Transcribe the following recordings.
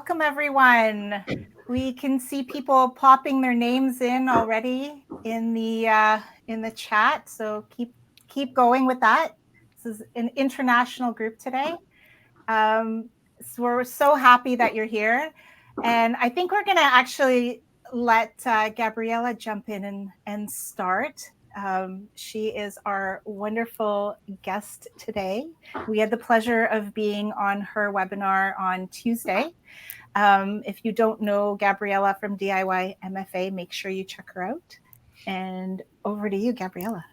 welcome everyone. We can see people popping their names in already in the chat, so keep going with that. This is an international group today. So we're so happy that you're here, and I think we're going to actually let Gabriella jump in and start. She is our wonderful guest today. We had the pleasure of being on her webinar on Tuesday. If you don't know Gabriella from DIY MFA, make sure you check her out. And over to you, Gabriella.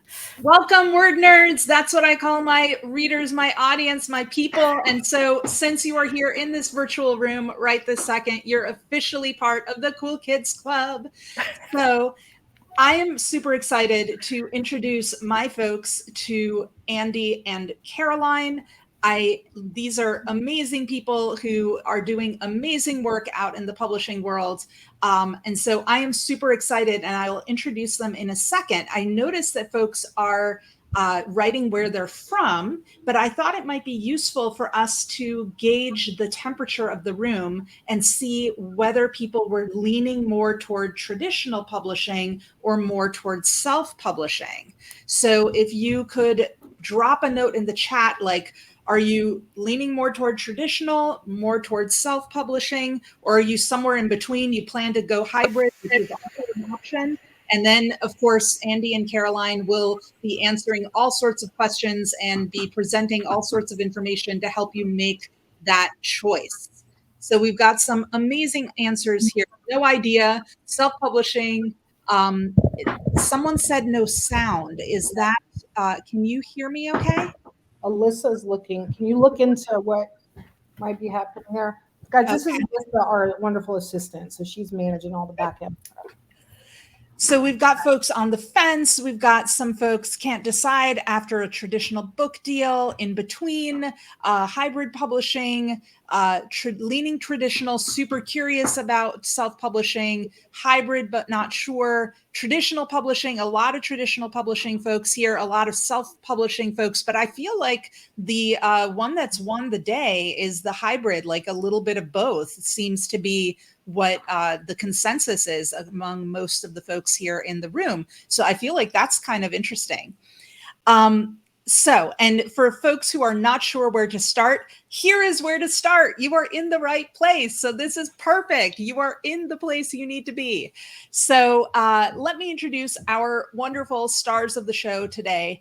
Welcome, word nerds. That's what I call my readers, my audience, my people. And so since you are here in this virtual room right this second, you're officially part of the Cool Kids Club. So I am super excited to introduce my folks to Andy and Caroline. These are amazing people who are doing amazing work out in the publishing world. And so I am super excited, and I will introduce them in a second. I noticed that folks are writing where they're from, but I thought it might be useful for us to gauge the temperature of the room and see whether people were leaning more toward traditional publishing or more towards self-publishing. So if you could drop a note in the chat, like, are you leaning more toward traditional, more towards self-publishing, or are you somewhere in between? You plan to go hybrid, which is also an option. And then, of course, Andy and Caroline will be answering all sorts of questions and be presenting all sorts of information to help you make that choice. So we've got some amazing answers here. No idea, self-publishing. Someone said no sound. Is that, can you hear me okay? Alyssa's looking. Can you look into what might be happening there? Guys, this is Alyssa, our wonderful assistant. So she's managing all the back end stuff. So we've got folks on the fence. We've got some folks can't decide after a traditional book deal, in between, hybrid publishing, leaning traditional, super curious about self-publishing, hybrid but not sure, traditional publishing, a lot of traditional publishing folks here, a lot of self-publishing folks, but I feel like the one that's won the day is the hybrid, like a little bit of both. It seems to be what the consensus is among most of the folks here in the room. So I feel like that's kind of interesting. And for folks who are not sure where to start, here is where to start. You are in the right place. So this is perfect. You are in the place you need to be. So let me introduce our wonderful stars of the show today.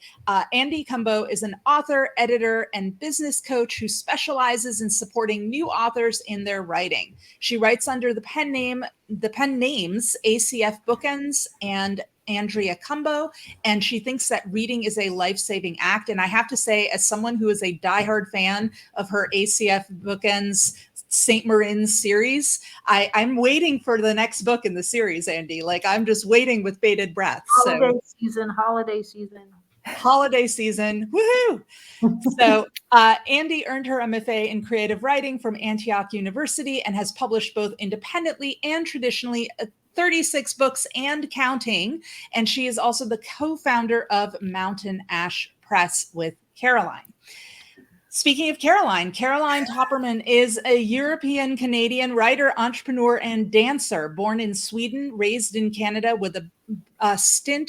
Andy Cumbo is an author, editor, and business coach who specializes in supporting new authors in their writing. She writes under the pen names ACF Bookends and Andrea Cumbo, and she thinks that reading is a life-saving act. And I have to say, as someone who is a diehard fan of her ACF Bookends St. Marin series, I'm waiting for the next book in the series, Andy. Like, I'm just waiting with bated breath. Holiday season. Woohoo! So Andy earned her MFA in creative writing from Antioch University and has published both independently and traditionally 36 books and counting. And she is also the co-founder of Mountain Ash Press with Caroline. Speaking of Caroline Topperman is a European-Canadian writer, entrepreneur, and dancer, born in Sweden, raised in Canada with a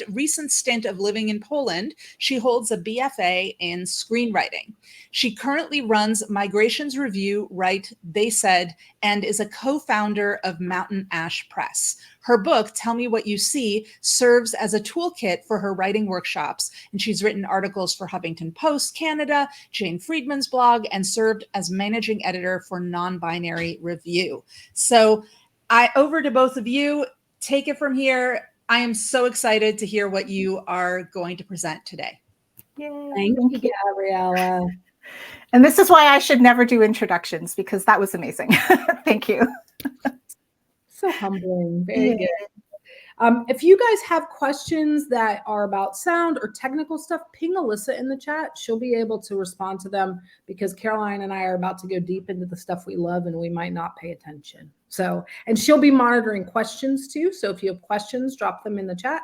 recent stint of living in Poland. She holds a BFA in screenwriting. She currently runs Migrations Review, Write, They Said, and is a co-founder of Mountain Ash Press. Her book, Tell Me What You See, serves as a toolkit for her writing workshops, and she's written articles for Huffington Post Canada, Jane Friedman's blog, and served as managing editor for Non-Binary Review. So over to both of you. Take it from here. I am so excited to hear what you are going to present today. Yay. Thank you, Gabriella. And this is why I should never do introductions, because that was amazing. Thank you. So humbling. Very good. If you guys have questions that are about sound or technical stuff, ping Alyssa in the chat. She'll be able to respond to them, because Caroline and I are about to go deep into the stuff we love and we might not pay attention. So, and she'll be monitoring questions too. So if you have questions, drop them in the chat.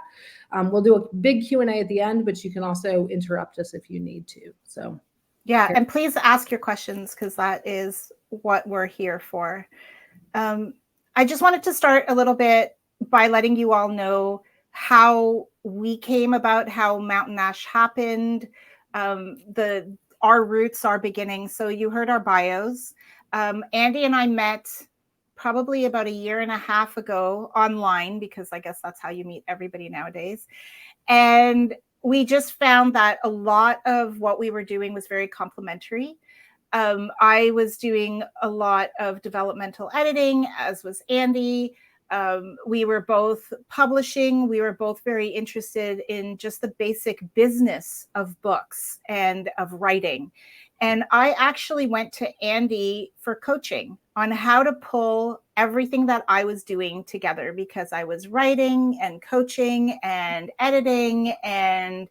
We'll do a big Q&A at the end, but you can also interrupt us if you need to. So yeah, and please ask your questions, because that is what we're here for. I just wanted to start a little bit by letting you all know how we came about, how Mountain Ash happened, our roots, our beginnings. So you heard our bios. Andy and I met probably about 1.5 years ago online, because I guess that's how you meet everybody nowadays. And we just found that a lot of what we were doing was very complementary. I was doing a lot of developmental editing, as was Andy. We were both publishing. We were both very interested in just the basic business of books and of writing. And I actually went to Andy for coaching on how to pull everything that I was doing together, because I was writing and coaching and editing and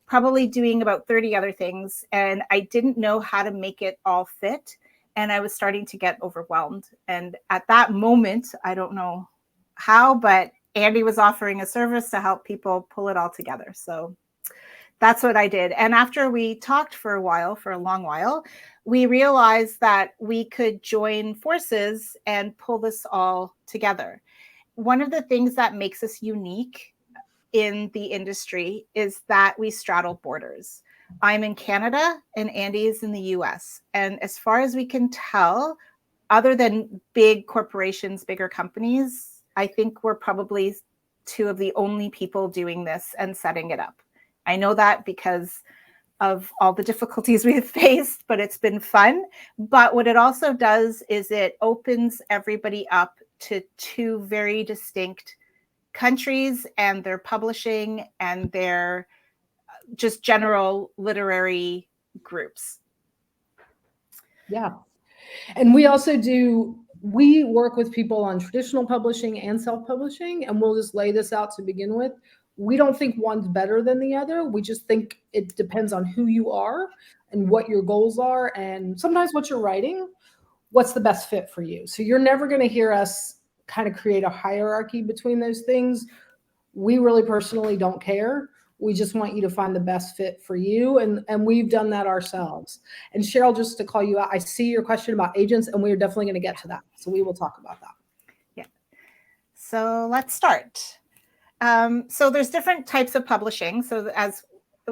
probably doing about 30 other things. And I didn't know how to make it all fit. And I was starting to get overwhelmed. And at that moment, I don't know how, but Andy was offering a service to help people pull it all together. So that's what I did. And after we talked for a long while, we realized that we could join forces and pull this all together. One of the things that makes us unique in the industry is that we straddle borders. I'm in Canada and Andy is in the US. And as far as we can tell, other than big corporations, bigger companies, I think we're probably two of the only people doing this and setting it up. I know that because of all the difficulties we've faced, but it's been fun. But what it also does is it opens everybody up to two very distinct countries and their publishing and their just general literary groups. Yeah. And we also we work with people on traditional publishing and self-publishing, and we'll just lay this out to begin with. We don't think one's better than the other. We just think it depends on who you are and what your goals are, and sometimes what you're writing, what's the best fit for you. So you're never going to hear us kind of create a hierarchy between those things. We really personally don't care. We just want you to find the best fit for you. And we've done that ourselves. And Cheryl, just to call you out, I see your question about agents, and we're definitely going to get to that. So we will talk about that. Yeah. So let's start. So there's different types of publishing. So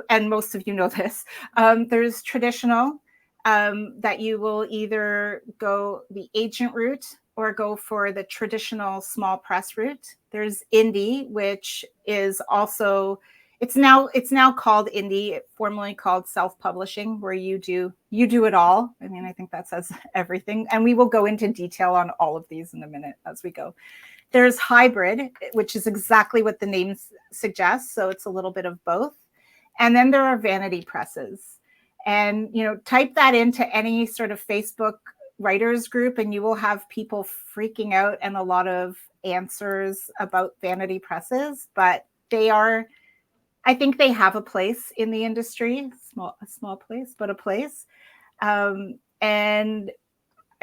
and most of you know this, there's traditional, that you will either go the agent route or go for the traditional small press route. There's indie, which is also, it's now called indie, formerly called self-publishing, where you do it all. I mean, I think that says everything. And we will go into detail on all of these in a minute as we go. There's hybrid, which is exactly what the name suggests. So it's a little bit of both. And then there are vanity presses. And, type that into any sort of Facebook writers group and you will have people freaking out and a lot of answers about vanity presses. But I think they have a place in the industry, a small place, but a place. And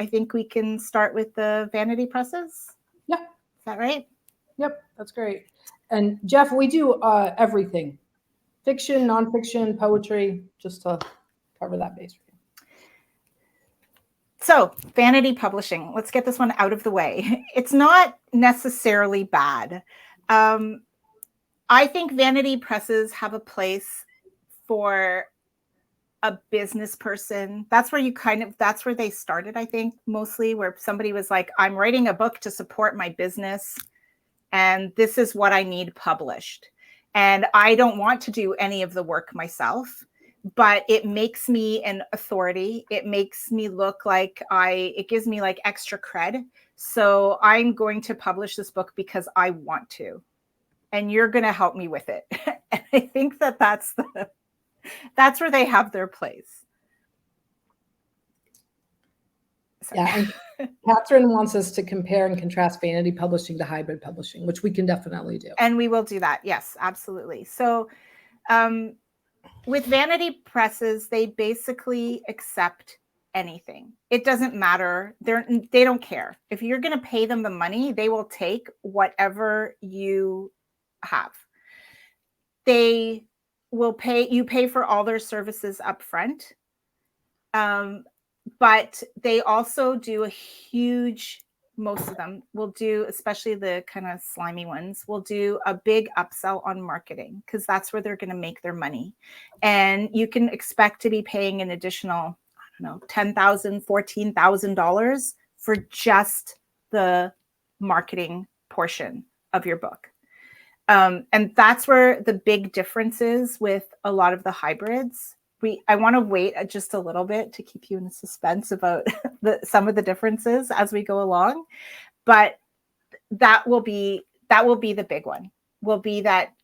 I think we can start with the vanity presses. Yeah. Is that right? Yep, that's great. And Jeff, we do everything. Fiction, nonfiction, poetry, just to cover that base. So vanity publishing, let's get this one out of the way. It's not necessarily bad. I think vanity presses have a place for a business person. That's where that's where they started, I think, mostly, where somebody was like, I'm writing a book to support my business, and this is what I need published. And I don't want to do any of the work myself, but it makes me an authority. It makes me look like it gives me like extra cred. So I'm going to publish this book because I want to, and you're going to help me with it. And I think that's where they have their place. Sorry. Yeah. And Catherine wants us to compare and contrast vanity publishing to hybrid publishing, which we can definitely do. And we will do that. Yes, absolutely. So with vanity presses, they basically accept anything. It doesn't matter. They don't care. If you're going to pay them the money, they will take whatever you have. They will pay for all their services up front. But they also do a huge most of them will do, especially the kind of slimy ones, will do a big upsell on marketing because that's where they're going to make their money. And you can expect to be paying an additional, I don't know, $10,000, $14,000 for just the marketing portion of your book. And that's where the big difference is with a lot of the hybrids. I want to wait just a little bit to keep you in suspense about some of the differences as we go along. But that will be the big one, will be that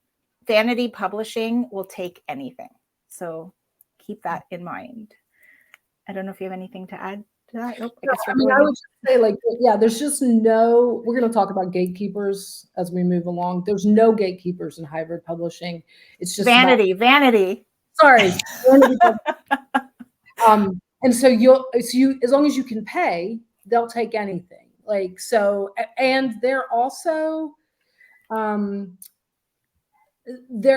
vanity publishing will take anything. So keep that in mind. I don't know if you have anything to add to that. Nope, I guess I would just say, like, yeah, there's just no, we're going to talk about gatekeepers as we move along. There's no gatekeepers in hybrid publishing. It's just vanity. Sorry. And so as long as you can pay, they'll take anything. Like, so, and they're also,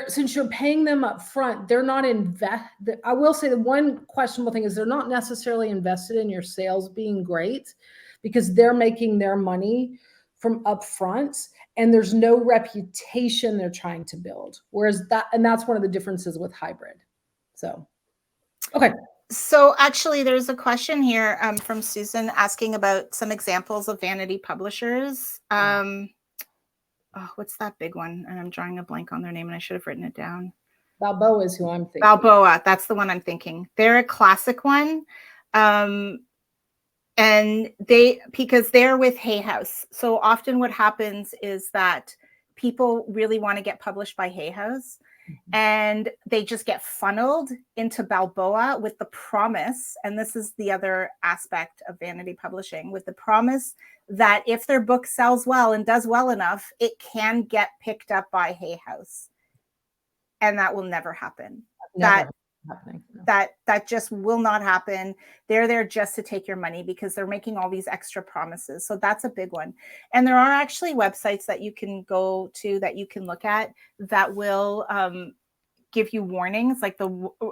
since you're paying them up front, they're not I will say the one questionable thing is they're not necessarily invested in your sales being great because they're making their money from upfront and there's no reputation they're trying to build. Whereas that's one of the differences with hybrid. So, okay. So actually there's a question here from Susan asking about some examples of vanity publishers. What's that big one? And I'm drawing a blank on their name and I should have written it down. Balboa is who I'm thinking. Balboa, that's the one I'm thinking. They're a classic one. And because they're with Hay House. So often what happens is that people really want to get published by Hay House and they just get funneled into Balboa with the promise. And this is the other aspect of vanity publishing, with the promise that if their book sells well and does well enough, it can get picked up by Hay House. And that will never happen. That just will not happen. They're there just to take your money because they're making all these extra promises. So that's a big one. And there are actually websites that you can go to, that you can look at, that will give you warnings, like the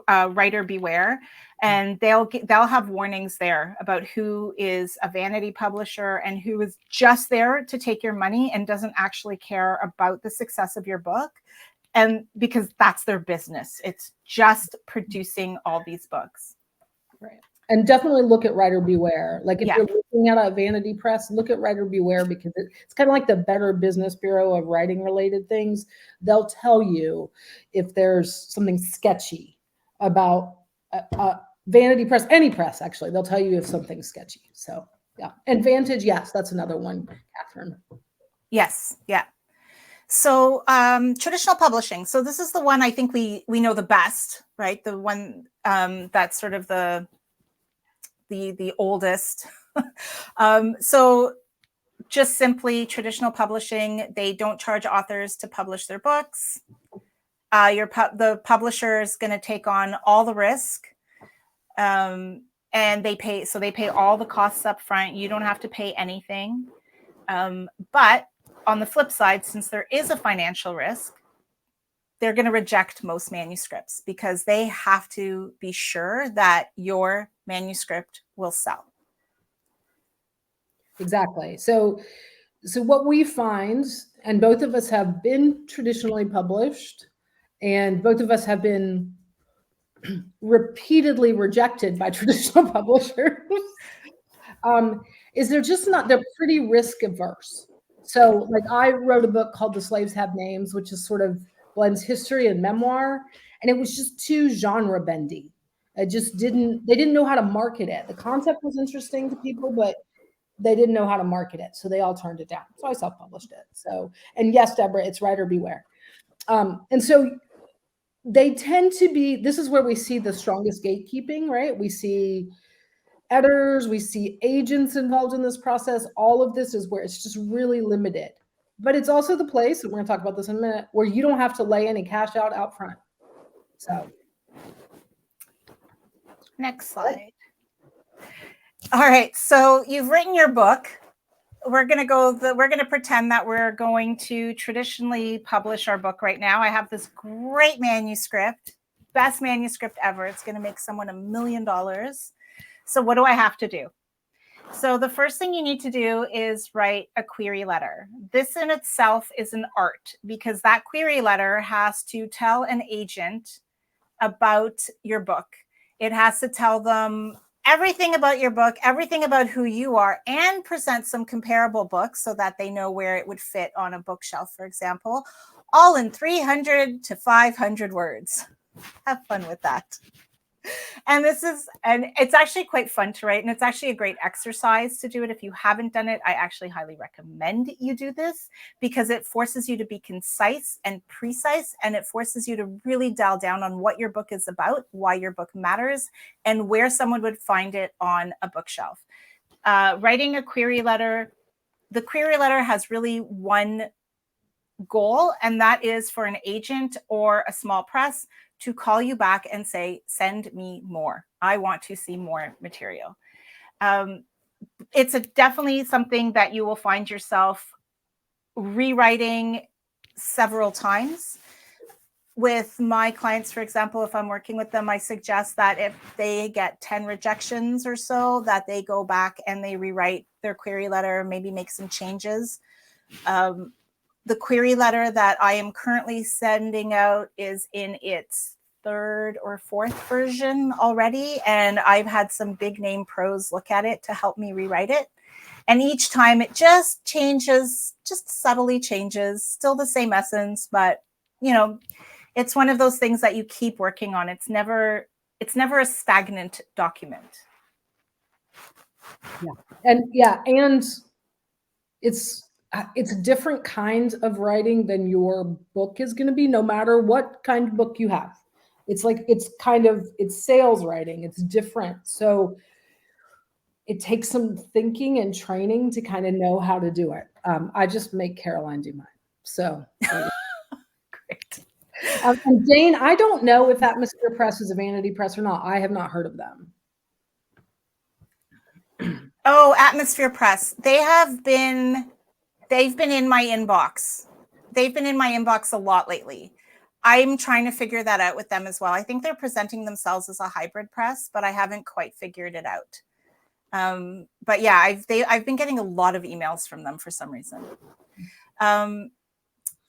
Writer Beware, and they'll have warnings there about who is a vanity publisher and who is just there to take your money and doesn't actually care about the success of your book. And because that's their business, it's just producing all these books. Right. And definitely look at Writer Beware. Like if Yeah. you're looking at a vanity press, look at Writer Beware because it's kind of like the Better Business Bureau of writing related things. They'll tell you if there's something sketchy about vanity press, any press, actually. They'll tell you if something's sketchy. So, yeah. And Vantage, yes, that's another one, Catherine. Yes. Yeah. So traditional publishing. So this is the one I think we know the best, right? The one that's sort of the oldest. So just simply traditional publishing, they don't charge authors to publish their books. The publisher is going to take on all the risk. And they pay all the costs up front. You don't have to pay anything. But on the flip side, since there is a financial risk, they're going to reject most manuscripts because they have to be sure that your manuscript will sell. Exactly. So what we find, and both of us have been traditionally published, and both of us have been repeatedly rejected by traditional publishers, is they're pretty risk averse. So like I wrote a book called The Slaves Have Names, which is sort of blends history and memoir. And it was just too genre bendy. They didn't know how to market it. The concept was interesting to people, but they didn't know how to market it. So they all turned it down. So I self-published it. So, and yes, Deborah, it's Writer Beware. And so they tend to be, this is where we see the strongest gatekeeping, right? We see editors, we see agents involved in this process. All of this is where it's just really limited. But it's also the place, and we're going to talk about this in a minute, where you don't have to lay any cash out front. So, next slide. All right, so you've written your book. We're going to pretend that we're going to traditionally publish our book right now. I have this great manuscript, best manuscript ever. It's going to make someone $1 million. So what do I have to do? So the first thing you need to do is write a query letter. This in itself is an art because that query letter has to tell an agent about your book. It has to tell them everything about your book, everything about who you are, and present some comparable books so that they know where it would fit on a bookshelf, for example, all in 300 to 500 words. Have fun with that. And it's actually quite fun to write, and it's actually a great exercise to do it. If you haven't done it, I actually highly recommend you do this because it forces you to be concise and precise, and it forces you to really dial down on what your book is about, why your book matters, and where someone would find it on a bookshelf. Writing a query letter, the query letter has really one goal, and that is for an agent or a small press to call you back and say, send me more. I want to see more material. It's definitely something that you will find yourself rewriting several times. With my clients, for example, if I'm working with them, I suggest that if they get 10 rejections or so, that they go back and they rewrite their query letter, maybe make some changes. The query letter that I am currently sending out is in its third or fourth version already. And I've had some big name pros look at it to help me rewrite it. And each time it just changes, just subtly changes, still the same essence, but it's one of those things that you keep working on. It's never a stagnant document. Yeah. And it's different kinds of writing than your book is going to be, no matter what kind of book you have. It's sales writing. It's different. So it takes some thinking and training to kind of know how to do it. I just make Caroline do mine. So Great. And Jane, I don't know if Atmosphere Press is a vanity press or not. I have not heard of them. Oh, Atmosphere Press. They've been in my inbox. They've been in my inbox a lot lately. I'm trying to figure that out with them as well. I think they're presenting themselves as a hybrid press, but I haven't quite figured it out. But yeah, I've been getting a lot of emails from them for some reason.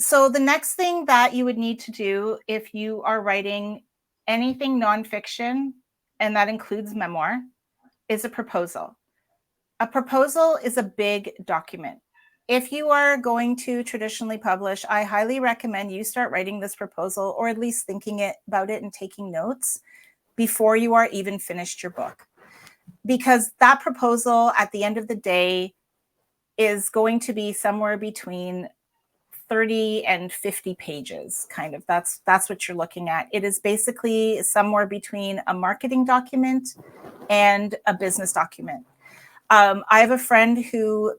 So the next thing that you would need to do if you are writing anything nonfiction, and that includes memoir, is a proposal. A proposal is a big document. If you are going to traditionally publish, I highly recommend you start writing this proposal, or at least thinking about it and taking notes before you are even finished your book. Because that proposal at the end of the day is going to be somewhere between 30 and 50 pages, kind of. That's what you're looking at. It is basically somewhere between a marketing document and a business document. I have a friend who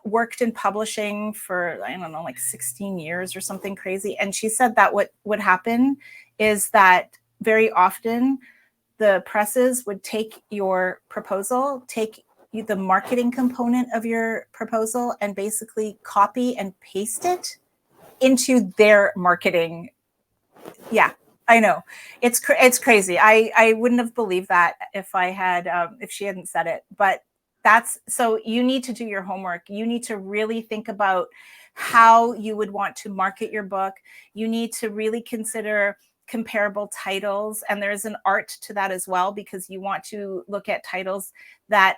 worked in publishing for, I don't know, like 16 years or something crazy. And she said that what would happen is that very often the presses would take your proposal, take the marketing component of your proposal, and basically copy and paste it into their marketing. Yeah, I know. It's crazy. I wouldn't have believed that if she hadn't said it. But so you need to do your homework. You need to really think about how you would want to market your book. You need to really consider comparable titles, and there's an art to that as well, because you want to look at titles that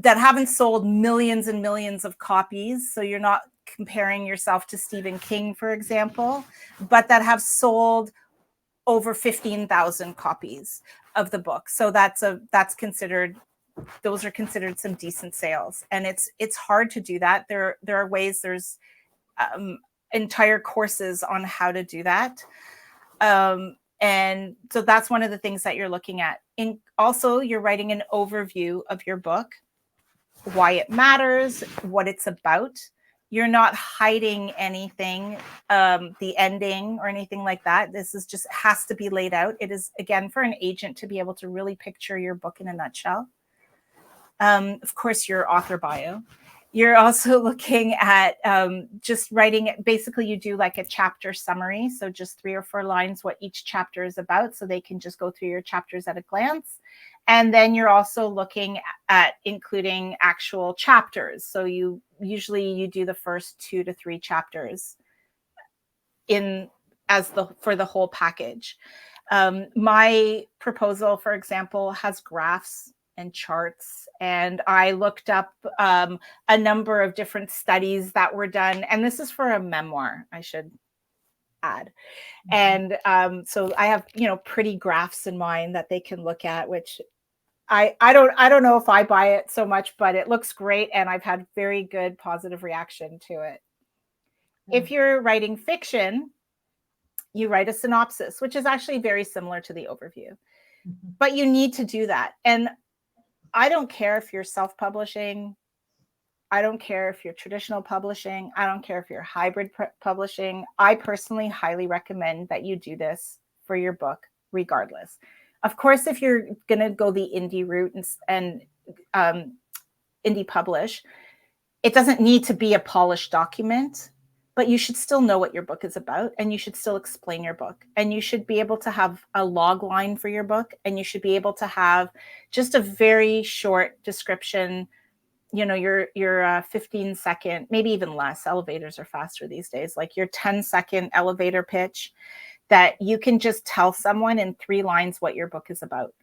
haven't sold millions and millions of copies. So you're not comparing yourself to Stephen King, for example, but that have sold over 15,000 copies of the book. So those are considered some decent sales. And it's hard to do that. There are ways, there's entire courses on how to do that. And so that's one of the things that you're looking at. And also you're writing an overview of your book, why it matters, what it's about. You're not hiding anything, the ending or anything like that. This is just has to be laid out. It is, again, for an agent to be able to really picture your book in a nutshell. Of course, your author bio. You're also looking at just writing it. Basically, you do like a chapter summary. So just 3 or 4 lines, what each chapter is about. So they can just go through your chapters at a glance. And then you're also looking at including actual chapters. So you do the first 2 to 3 chapters for the whole package. My proposal, for example, has graphs and charts, and I looked up a number of different studies that were done, and this is for a memoir, I should add. And so I have, pretty graphs in mind that they can look at, which I don't know if I buy it so much, but it looks great, and I've had very good positive reaction to it. If you're writing fiction, you write a synopsis, which is actually very similar to the overview, but you need to do that. And I don't care if you're self-publishing. I don't care if you're traditional publishing. I don't care if you're hybrid publishing. I personally highly recommend that you do this for your book, regardless. Of course, if you're going to go the indie route and indie publish, it doesn't need to be a polished document, but you should still know what your book is about, and you should still explain your book, and you should be able to have a log line for your book, and you should be able to have just a very short description, your 15-second, maybe even less. Elevators are faster these days, like your 10-second elevator pitch that you can just tell someone in 3 lines what your book is about.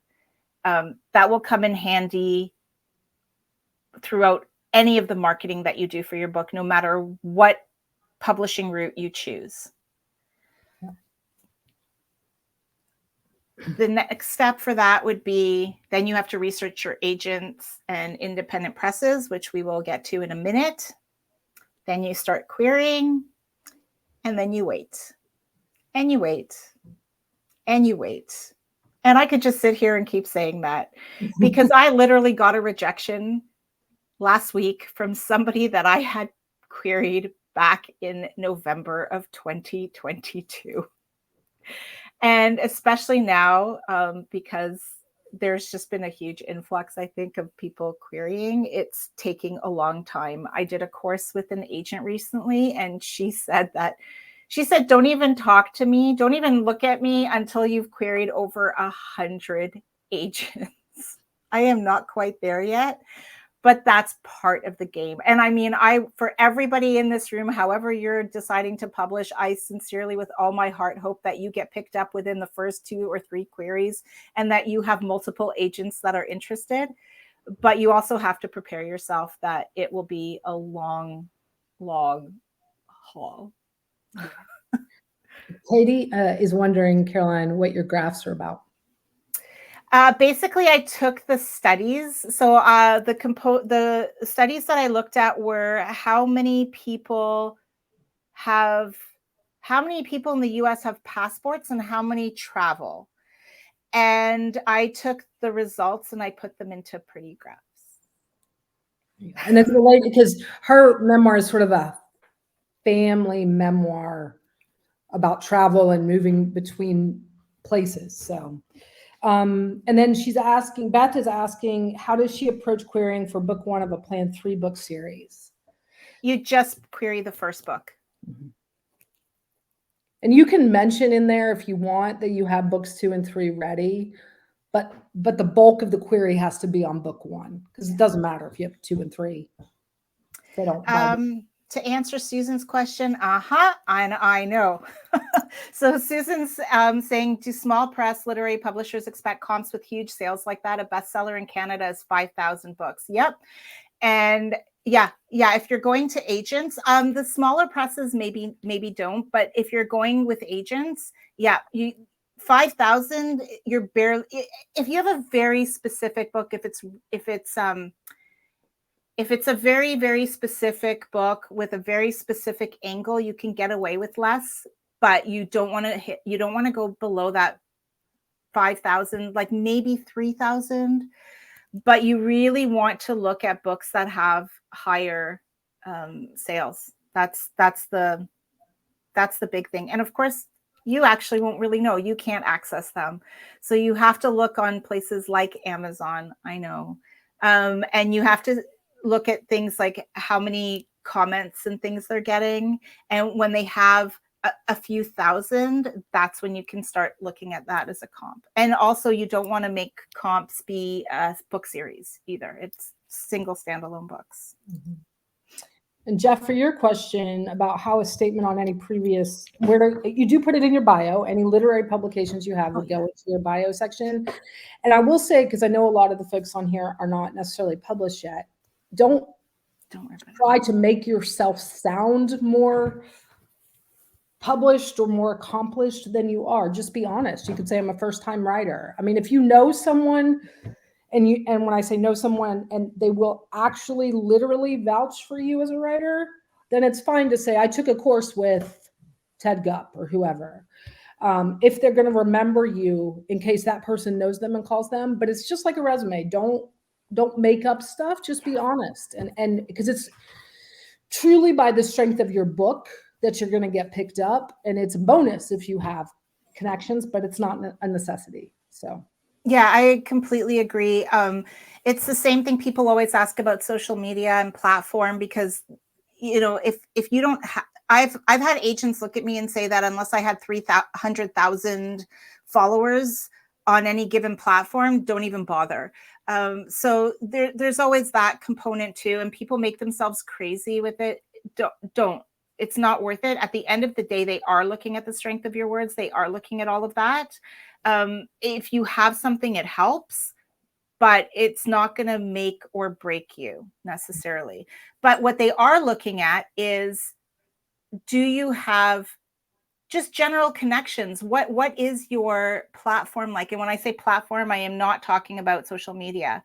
That will come in handy throughout any of the marketing that you do for your book, no matter what publishing route you choose. The next step for that would be, then you have to research your agents and independent presses, which we will get to in a minute. Then you start querying, and then you wait, and you wait, and you wait. And I could just sit here and keep saying that, because I literally got a rejection last week from somebody that I had queried back in November of 2022. And especially now, because there's just been a huge influx, I think, of people querying, it's taking a long time. I did a course with an agent recently, and she said, don't even talk to me. Don't even look at me until you've queried over 100 agents. I am not quite there yet. But that's part of the game. And I mean, for everybody in this room, however you're deciding to publish, I sincerely, with all my heart, hope that you get picked up within the first 2 or 3 queries, and that you have multiple agents that are interested. But you also have to prepare yourself that it will be a long, long haul. Katie is wondering, Caroline, what your graphs are about. Basically, I took the studies. So the studies that I looked at were how many people in the US have passports and how many travel. And I took the results and I put them into pretty graphs. And it's related because her memoir is sort of a family memoir about travel and moving between places. So and then Beth is asking, how does she approach querying for book 1 of a planned 3-book series? You just query the first book. Mm-hmm. And you can mention in there, if you want, that you have books 2 and 3 ready, but the bulk of the query has to be on book 1, because it doesn't matter if you have 2 and 3. They don't. To answer Susan's question, and I know. So Susan's saying, do small press literary publishers expect comps with huge sales like that? A bestseller in Canada is 5,000 books. Yep. And yeah. If you're going to agents, the smaller presses maybe don't, but if you're going with agents, 5,000, you're barely. If you have a very specific book, if it's a very, very specific book with a very specific angle, you can get away with less, but you don't want to go below that 5,000, like maybe 3,000. But you really want to look at books that have higher sales. That's the big thing. And of course, you actually won't really know. You can't access them. So you have to look on places like Amazon, I know. And you have to look at things like how many comments and things they're getting. And when they have a few thousand, that's when you can start looking at that as a comp. And also, you don't want to make comps be a book series either. It's single standalone books. Mm-hmm. And Jeff, for your question about how a statement on any previous, you do put it in your bio, any literary publications you have will go into your bio section. And I will say, because I know a lot of the folks on here are not necessarily published yet, don't try to make yourself sound more published or more accomplished than you are. Just be honest. You could say, I'm a first-time writer. I mean, if you know someone, and when I say know someone and they will actually literally vouch for you as a writer, then it's fine to say, I took a course with Ted Gupp or whoever. If they're going to remember you in case that person knows them and calls them. But it's just like a resume. Don't make up stuff. Just be honest. And because it's truly by the strength of your book that you're going to get picked up. And it's a bonus if you have connections, but it's not a necessity. So. Yeah, I completely agree. It's the same thing people always ask about social media and platform, because, you know, if you don't I've had agents look at me and say that unless I had 300,000 followers on any given platform, don't even bother. So there's always that component too. And people make themselves crazy with it. Don't. It's not worth it. At the end of the day, they are looking at the strength of your words. They are looking at all of that. If you have something, it helps, but it's not going to make or break you necessarily. But what they are looking at is, do you have just general connections? What is your platform like? And when I say platform, I am not talking about social media.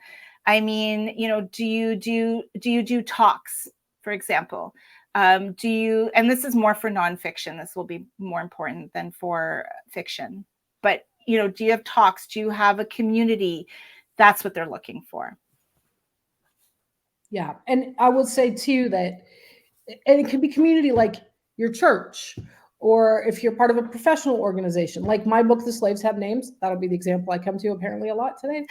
I mean, you know, do you do talks, for example? And this is more for nonfiction. This will be more important than for fiction. But, you know, do you have talks? Do you have a community? That's what they're looking for. Yeah. And I would say too that, and it can be community like your church, or if you're part of a professional organization, like my book, The Slaves Have Names, that'll be the example I come to apparently a lot today.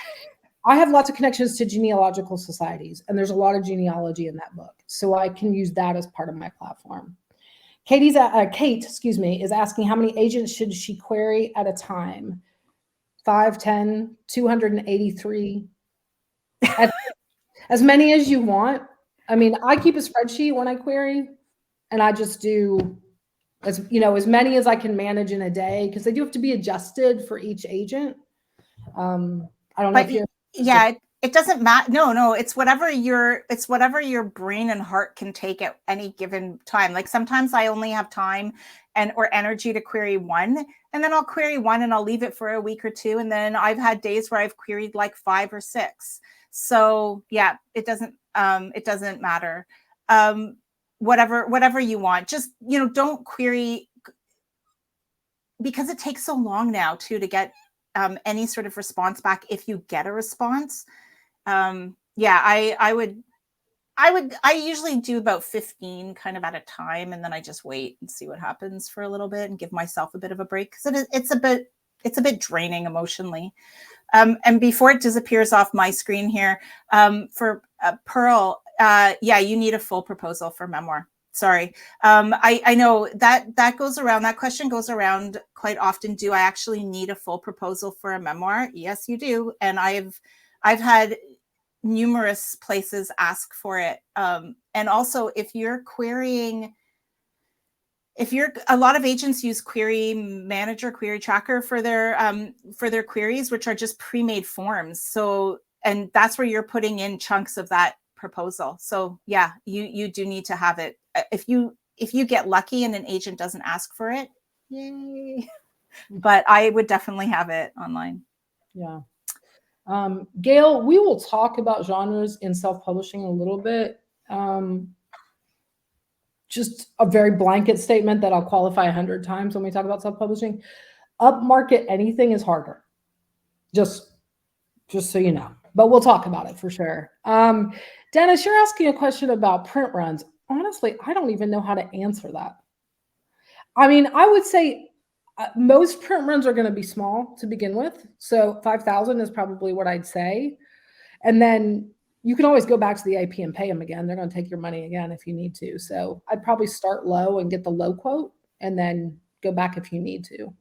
I have lots of connections to genealogical societies, and there's a lot of genealogy in that book. So I can use that as part of my platform. Kate, is asking how many agents should she query at a time? 5, 10, 283, as many as you want. I mean, I keep a spreadsheet when I query, and I just do as many as I can manage in a day, because they do have to be adjusted for each agent. I don't know if you're. Yeah, it doesn't matter. No, it's whatever your brain and heart can take at any given time. Like sometimes I only have time or energy to query one, and then I'll query one and I'll leave it for a week or two. And then I've had days where I've queried like 5 or 6. So yeah, it doesn't matter. Whatever you want, just, don't query, because it takes so long now too to get any sort of response back. If you get a response, I usually do about 15 kind of at a time, and then I just wait and see what happens for a little bit and give myself a bit of a break, because it's a bit draining emotionally. And before it disappears off my screen here, for Pearl, you need a full proposal for memoir. Sorry. I know that goes around. That question goes around quite often. Do I actually need a full proposal for a memoir? Yes, you do. And I've had numerous places ask for it. And also, if you're querying, a lot of agents use Query Manager, Query Tracker for their queries, which are just pre-made forms. So, and that's where you're putting in chunks of that proposal. So yeah, you do need to have it. If you get lucky and an agent doesn't ask for it, yay. But I would definitely have it online. Yeah. Gail, we will talk about genres in self-publishing a little bit. Just a very blanket statement that I'll qualify 100 times when we talk about self-publishing. Upmarket anything is harder. Just so you know. But we'll talk about it for sure. Dennis, you're asking a question about print runs. Honestly, I don't even know how to answer that. I mean, I would say most print runs are going to be small to begin with. So 5,000 is probably what I'd say. And then you can always go back to the AP and pay them again. They're going to take your money again if you need to. So I'd probably start low and get the low quote and then go back if you need to.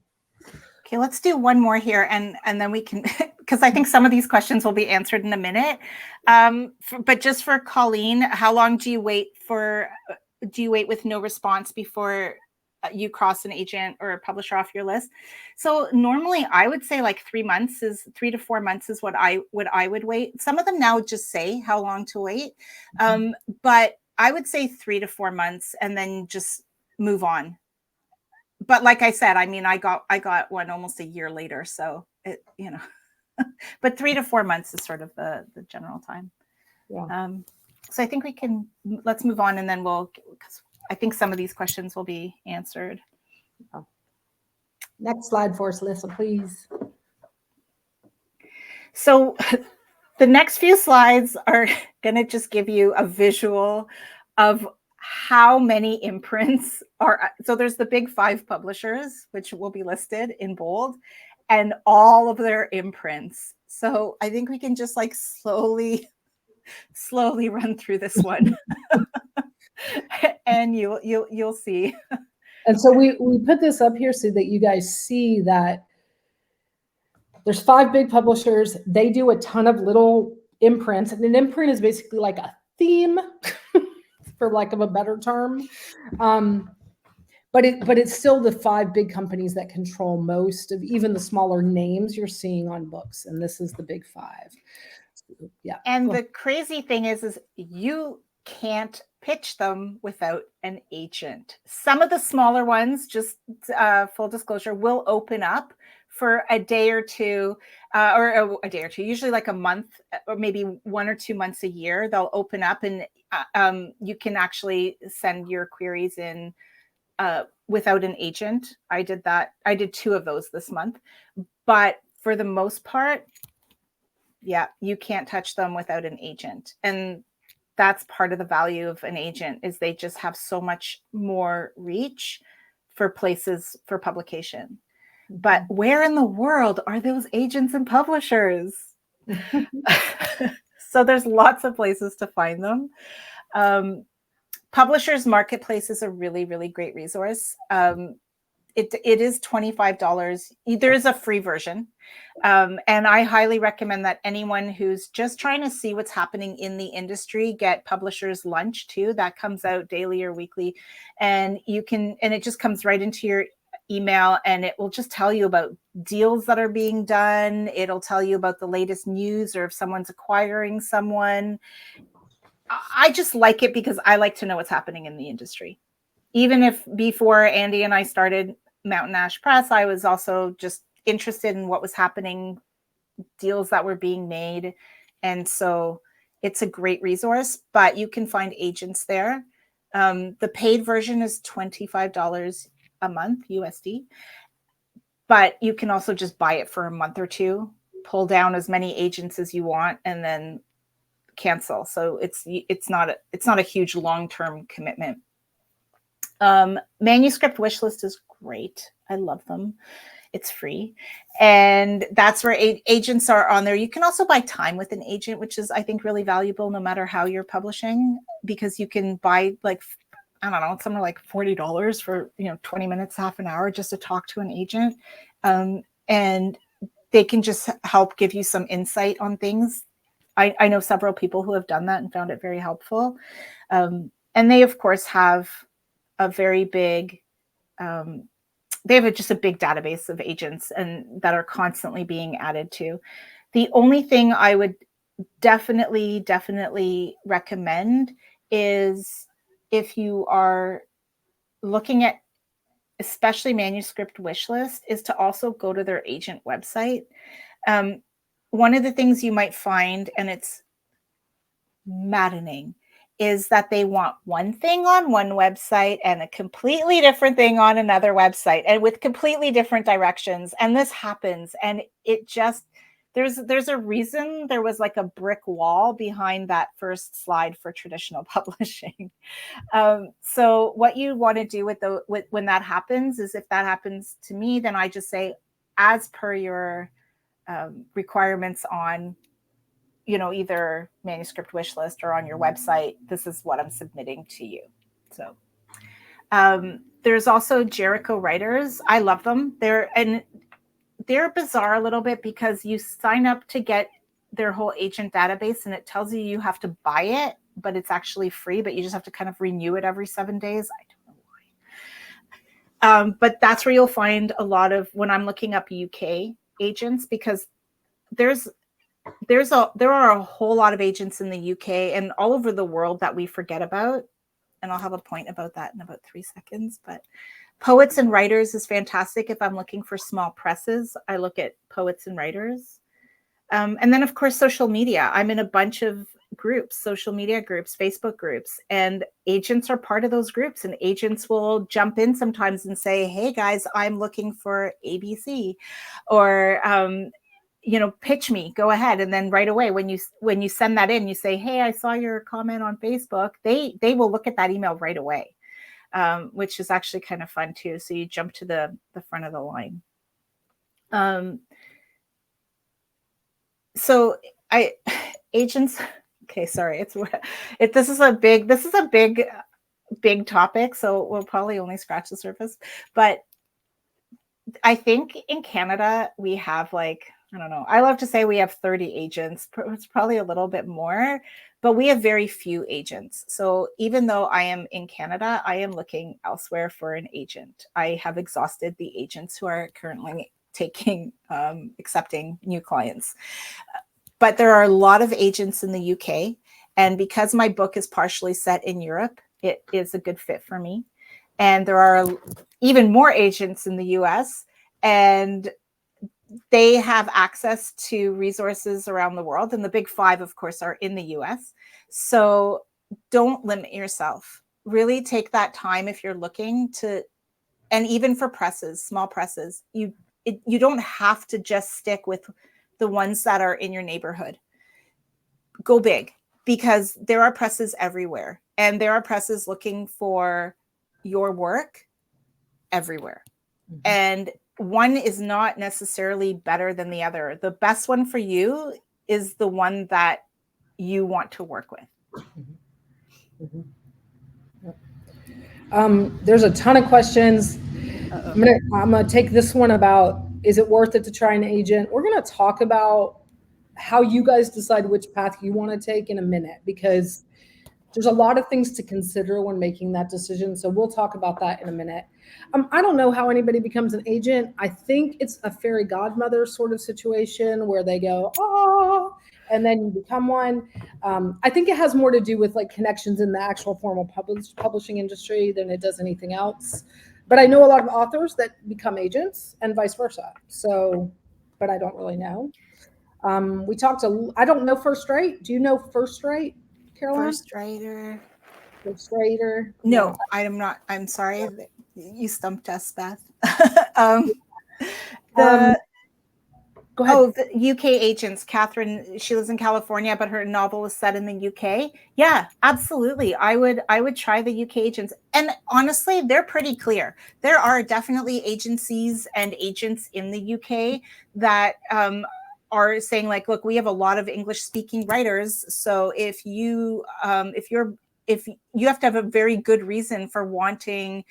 Okay, let's do one more here, and then we can, because I think some of these questions will be answered in a minute. But just for Colleen, how long do you wait with no response before you cross an agent or a publisher off your list? So normally I would say like 3 to 4 months is what I would wait. Some of them now just say how long to wait. But I would say 3 to 4 months and then just move on. But like I said, I mean, I got one almost a year later. So it, but 3 to 4 months is sort of the general time. Yeah. So I think let's move on, and then because I think some of these questions will be answered. Next slide for us, Lisa, please. So the next few slides are going to just give you a visual of how many imprints are. So there's the big 5 publishers, which will be listed in bold, and all of their imprints. So I think we can just like slowly run through this one. And you'll see. And so we put this up here so that you guys see that there's 5 big publishers. They do a ton of little imprints, and an imprint is basically like a theme, for lack of a better term. But it's still the 5 big companies that control most of even the smaller names you're seeing on books, and this is the big 5. Yeah. And the crazy thing is you can't pitch them without an agent. Some of the smaller ones, just full disclosure, will open up for a day or two, usually like a month, or maybe 1 or 2 months a year. They'll open up, and you can actually send your queries in without an agent. I did that. I did 2 of those this month, but for the most part, yeah, you can't touch them without an agent. And that's part of the value of an agent, is they just have so much more reach for places for publication. But where in the world are those agents and publishers? So there's lots of places to find them. Publishers Marketplace is a really, really great resource. It is $25. There is a free version. And I highly recommend that anyone who's just trying to see what's happening in the industry get Publishers Lunch too. That comes out daily or weekly. And it just comes right into your email, and it will just tell you about deals that are being done. It'll tell you about the latest news, or if someone's acquiring someone. I just like it because I like to know what's happening in the industry. Even if before Andy and I started Mountain Ash Press, I was also just interested in what was happening, deals that were being made. And so it's a great resource, but you can find agents there. The paid version is $25 a month USD, but you can also just buy it for a month or 2, pull down as many agents as you want, and then cancel. So it's not a huge long-term commitment. Manuscript Wishlist is great. I love them. It's free. And that's where agents are on there. You can also buy time with an agent, which is, I think, really valuable no matter how you're publishing, because you can buy like, I don't know, something like $40 for, 20 minutes, half an hour just to talk to an agent. And they can just help give you some insight on things. I know several people who have done that and found it very helpful. And they, of course, have a very big, they have just a big database of agents and that are constantly being added to. The only thing I would definitely recommend is, if you are looking at especially Manuscript Wishlist, is to also go to their agent website. One of the things you might find, and it's maddening, is that they want one thing on one website and a completely different thing on another website, and with completely different directions. And this happens, and it just, there's a reason there was like a brick wall behind that first slide for traditional publishing. So what you want to do when that happens is, if that happens to me, then I just say, as per your requirements on either manuscript wish list or on your website, this is what I'm submitting to you. So there's also Jericho Writers. I love them. They're bizarre a little bit because you sign up to get their whole agent database and it tells you have to buy it, but it's actually free, but you just have to kind of renew it every 7 days. I don't know why. But that's where you'll find a lot of, when I'm looking up UK agents, because there are a whole lot of agents in the UK and all over the world that we forget about. And I'll have a point about that in about 3 seconds. But Poets and Writers is fantastic. If I'm looking for small presses, I look at Poets and Writers. And then, of course, social media. I'm in a bunch of groups, social media groups, Facebook groups, and agents are part of those groups. And agents will jump in sometimes and say, hey, guys, I'm looking for ABC, or pitch me, go ahead. And then right away, when you send that in, you say, hey, I saw your comment on Facebook. They will look at that email right away, which is actually kind of fun too. So you jump to the front of the line. So agents. Okay, sorry. This is a big topic. So we'll probably only scratch the surface. But I think in Canada we have I don't know. I love to say we have 30 agents. It's probably a little bit more, but we have very few agents. So even though I am in Canada, I am looking elsewhere for an agent. I have exhausted the agents who are currently accepting new clients. But there are a lot of agents in the UK. And because my book is partially set in Europe, it is a good fit for me. And there are even more agents in the US, and they have access to resources around the world. And the big 5, of course, are in the US. So don't limit yourself. Really take that time if you're looking to, and even for presses, small presses, you don't have to just stick with the ones that are in your neighborhood. Go big, because there are presses everywhere, and there are presses looking for your work everywhere. Mm-hmm. And one is not necessarily better than the other. The best one for you is the one that you want to work with. Mm-hmm. Mm-hmm. There's a ton of questions. I'm gonna take this one about, is it worth it to try an agent? We're gonna talk about how you guys decide which path you want to take in a minute, because there's a lot of things to consider when making that decision. So we'll talk about that in a minute. I don't know how anybody becomes an agent. I think it's a fairy godmother sort of situation where they go, oh, and then you become one. I think it has more to do with connections in the actual formal publishing industry than it does anything else. But I know a lot of authors that become agents and vice versa. So, but I don't really know. We talked to, I don't know First Right. Do you know First Right, Caroline? First Writer. No, yeah. I am not. I'm sorry. You stumped us, Beth. Go ahead. Oh, the UK agents. Catherine, she lives in California, but her novel is set in the UK. Yeah, absolutely. I would try the UK agents. And honestly, they're pretty clear. There are definitely agencies and agents in the UK that are saying look, we have a lot of English speaking writers. So if you have to have a very good reason for wanting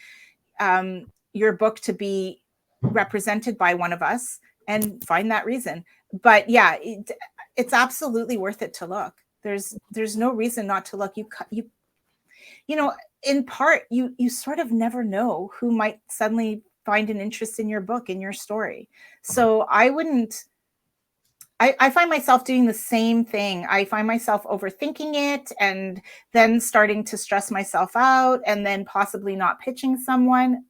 your book to be represented by one of us, and find that reason. But yeah, it's absolutely worth it to look. There's no reason not to look. You in part, you sort of never know who might suddenly find an interest in your book, in your story. So I find myself doing the same thing. I find myself overthinking it and then starting to stress myself out and then possibly not pitching someone.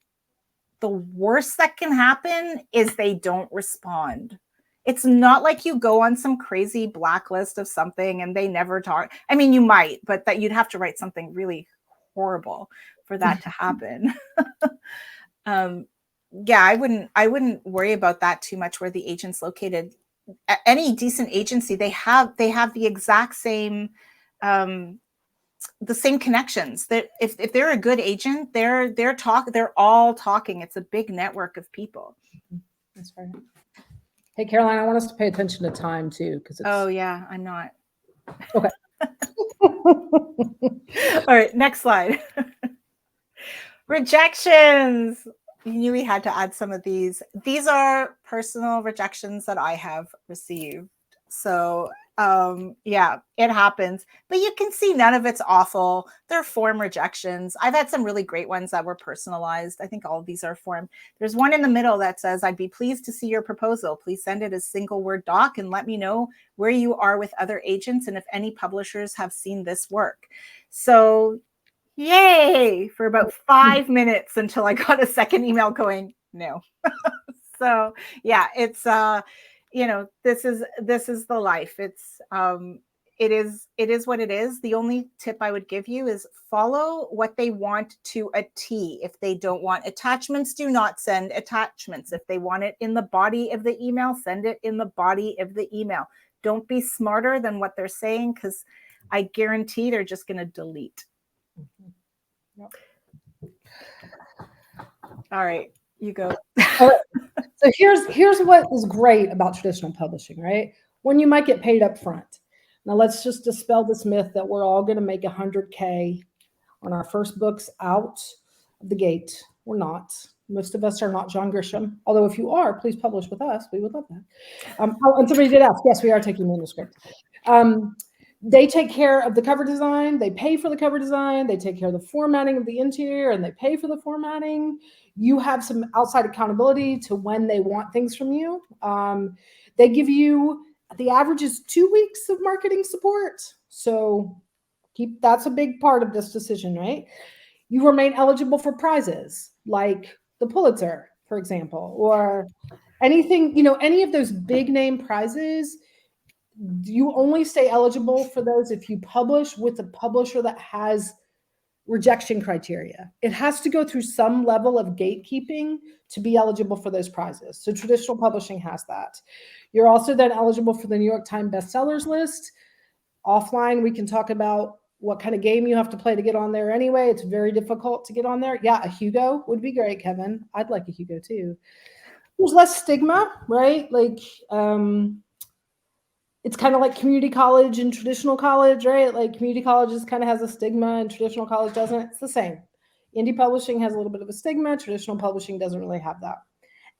The worst that can happen is they don't respond. It's not like you go on some crazy blacklist of something and they never talk. I mean, you might, but that you'd have to write something really horrible for that to happen. Yeah, I wouldn't worry about that too much, where the agent's located. Any decent agency, they have the exact same the same connections. That if they're a good agent, they're all talking. It's a big network of people. That's right. Hey, Caroline, I want us to pay attention to time too, because oh yeah, I'm not. Okay. All right, next slide. Rejections. You knew we had to add some of these. These are personal rejections that I have received. So yeah, it happens. But you can see none of it's awful. They're form rejections. I've had some really great ones that were personalized. I think all of these are form. There's one in the middle that says, I'd be pleased to see your proposal. Please send it as single word doc and let me know where you are with other agents and if any publishers have seen this work. So yay, for about 5 minutes until I got a second email going, no. So yeah, it's you know, this is the life. It's it is what it is. The only tip I would give you is follow what they want to a T. If they don't want attachments, do not send attachments. If they want it in the body of the email, send it in the body of the email. Don't be smarter than what they're saying, because I guarantee they're just going to delete. Yep. All right, you go. All right. So here's what is great about traditional publishing, right? When you might get paid up front. Now let's just dispel this myth that we're all going to make 100K on our first books out of the gate. We're not. Most of us are not John Grisham. Although if you are, please publish with us. We would love that. And somebody did ask. Yes, we are taking manuscripts. They take care of the cover design. They pay for the cover design. They take care of the formatting of the interior, and they pay for the formatting. You have some outside accountability to when they want things from you. They give you, the average is 2 weeks of marketing support. So that's a big part of this decision, right? You remain eligible for prizes like the Pulitzer, for example, or anything, any of those big name prizes. You only stay eligible for those if you publish with a publisher that has rejection criteria. It has to go through some level of gatekeeping to be eligible for those prizes. So traditional publishing has that. You're also then eligible for the New York Times bestsellers list. Offline, we can talk about what kind of game you have to play to get on there anyway. It's very difficult to get on there. Yeah, a Hugo would be great, Kevin. I'd like a Hugo too. There's less stigma, right? Like, it's kind of like community college and traditional college, right? Like community colleges kind of has a stigma and traditional college doesn't. It's the same. Indie publishing has a little bit of a stigma. Traditional publishing doesn't really have that.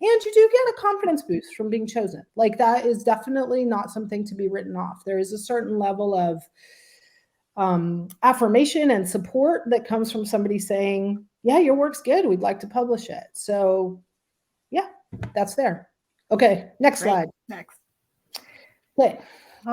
And you do get a confidence boost from being chosen. Like that is definitely not something to be written off. There is a certain level of affirmation and support that comes from somebody saying, yeah, your work's good. We'd like to publish it. So yeah, that's there. Okay, next slide. Next. Okay.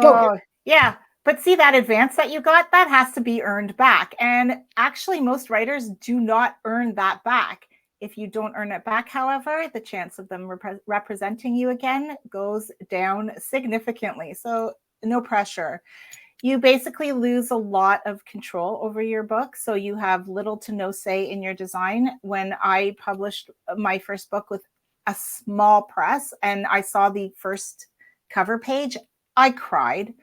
Go. Yeah. But see, that advance that you got, that has to be earned back. And actually, most writers do not earn that back. If you don't earn it back, however, the chance of them representing you again goes down significantly. So no pressure. You basically lose a lot of control over your book. So you have little to no say in your design. When I published my first book with a small press and I saw the first cover page, I cried.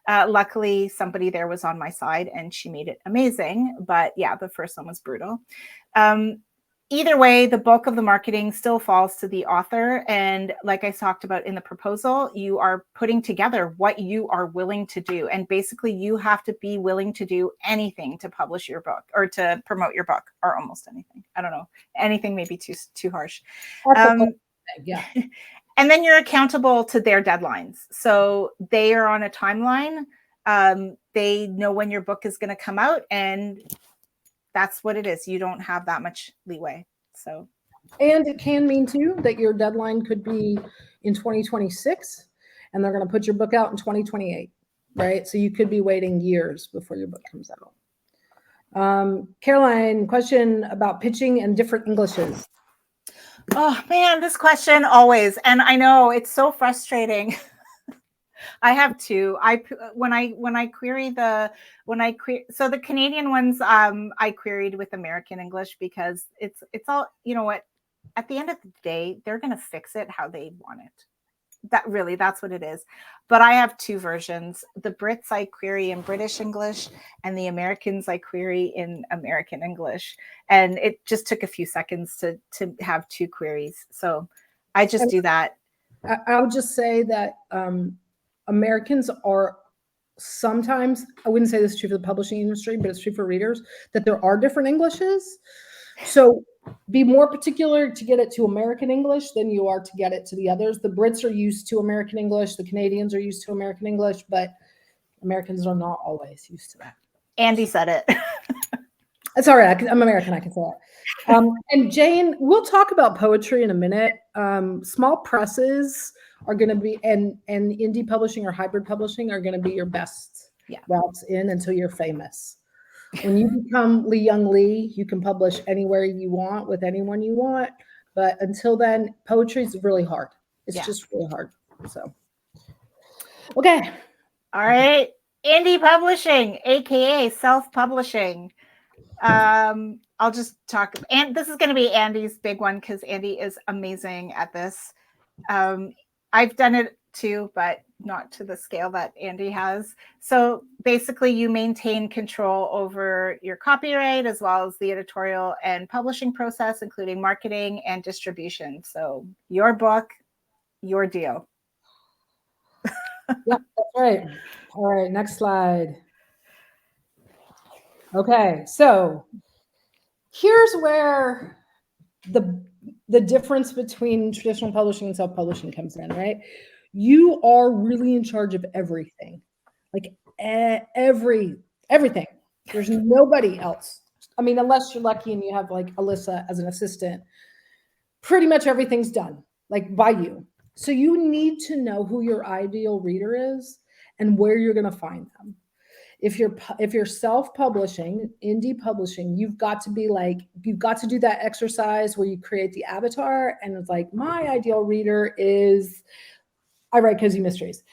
Luckily, somebody there was on my side and she made it amazing. But yeah, the first one was brutal. Either way, the bulk of the marketing still falls to the author. And like I talked about in the proposal, you are putting together what you are willing to do. And basically, you have to be willing to do anything to publish your book or to promote your book, or almost anything. I don't know. Anything may be too harsh. Yeah. And then you're accountable to their deadlines. So they are on a timeline. They know when your book is going to come out, and that's what it is. You don't have that much leeway. So, and it can mean too that your deadline could be in 2026 and they're going to put your book out in 2028, right? So you could be waiting years before your book comes out. Caroline, question about pitching and different Englishes. Oh man, this question always. And I know it's so frustrating. I have two. When I query so the Canadian ones, I queried with American English because it's all, you know what, at the end of the day, they're going to fix it how they want it. That's what it is. But I have two versions. The Brits I query in British English, and the Americans I query in American English. And it just took a few seconds to have two queries. So I just do that. I would just say that Americans are sometimes, I wouldn't say this is true for the publishing industry, but it's true for readers, that there are different Englishes. So be more particular to get it to American English than you are to get it to the others. The Brits are used to American English. The Canadians are used to American English, but Americans are not always used to that. Andy said it. It's all right. I'm American. I can say that. And Jane, we'll talk about poetry in a minute. Small presses are going to be, and indie publishing or hybrid publishing are going to be your best routes in until you're famous. When you become Lee Young Lee, you can publish anywhere you want with anyone you want. But until then, poetry is really hard. It's just really hard. So, okay. All right. Indie publishing, AKA self-publishing. I'll just talk, and this is going to be Andy's big one because Andy is amazing at this. I've done it too, but not to the scale that Andy has. So basically you maintain control over your copyright as well as the editorial and publishing process, including marketing and distribution. So your book, your deal. Yep, that's right. All right, next slide. Okay, so here's where the difference between traditional publishing and self-publishing comes in, right? You are really in charge of everything, like everything. There's nobody else. I mean, unless you're lucky and you have like Alyssa as an assistant, pretty much everything's done like by you. So you need to know who your ideal reader is and where you're going to find them. If you're self-publishing, indie publishing, you've got to do that exercise where you create the avatar and it's like, my ideal reader is, I write cozy mysteries.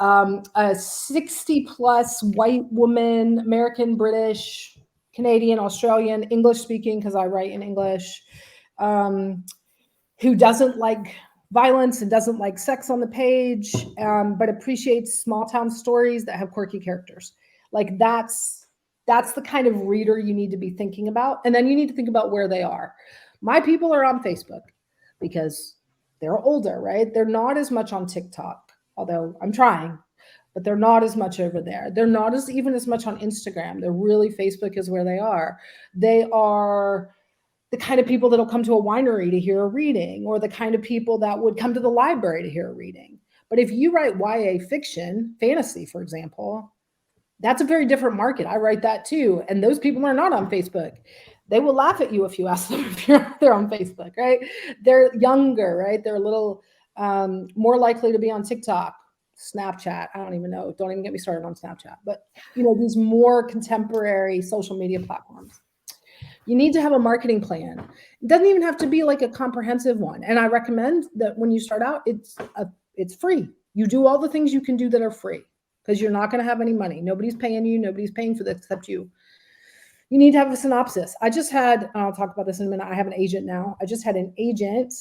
A 60 plus white woman, American, British, Canadian, Australian, English speaking, because I write in English, who doesn't like violence and doesn't like sex on the page, but appreciates small town stories that have quirky characters. Like that's the kind of reader you need to be thinking about. And then you need to think about where they are. My people are on Facebook because they're older, right? They're not as much on TikTok, although I'm trying, but they're not as much over there. They're not even as much on Instagram. They're really, Facebook is where they are. They are the kind of people that'll come to a winery to hear a reading, or the kind of people that would come to the library to hear a reading. But if you write YA fiction, fantasy, for example, that's a very different market. I write that too. And those people are not on Facebook. They will laugh at you if you ask them if they're on Facebook, right? They're younger, right? They're a little more likely to be on TikTok, Snapchat. I don't even know. Don't even get me started on Snapchat. But, these more contemporary social media platforms. You need to have a marketing plan. It doesn't even have to be like a comprehensive one. And I recommend that when you start out, it's free. You do all the things you can do that are free, because you're not going to have any money. Nobody's paying you. Nobody's paying for this except you. You need to have a synopsis. I just had, I'll talk about this in a minute. I have an agent now. I just had an agent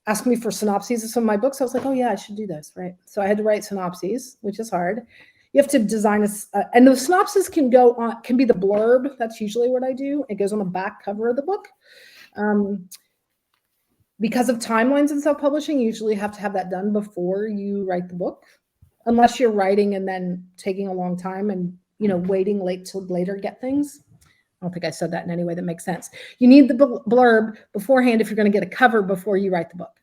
ask me for synopses of some of my books. I was like, oh yeah, I should do this, right? So I had to write synopses, which is hard. You have to design and the synopsis can be the blurb. That's usually what I do. It goes on the back cover of the book. Because of timelines in self-publishing, you usually have to have that done before you write the book, unless you're writing and then taking a long time and, waiting till later to get things. I don't think I said that in any way that makes sense. You need the blurb beforehand if you're going to get a cover before you write the book.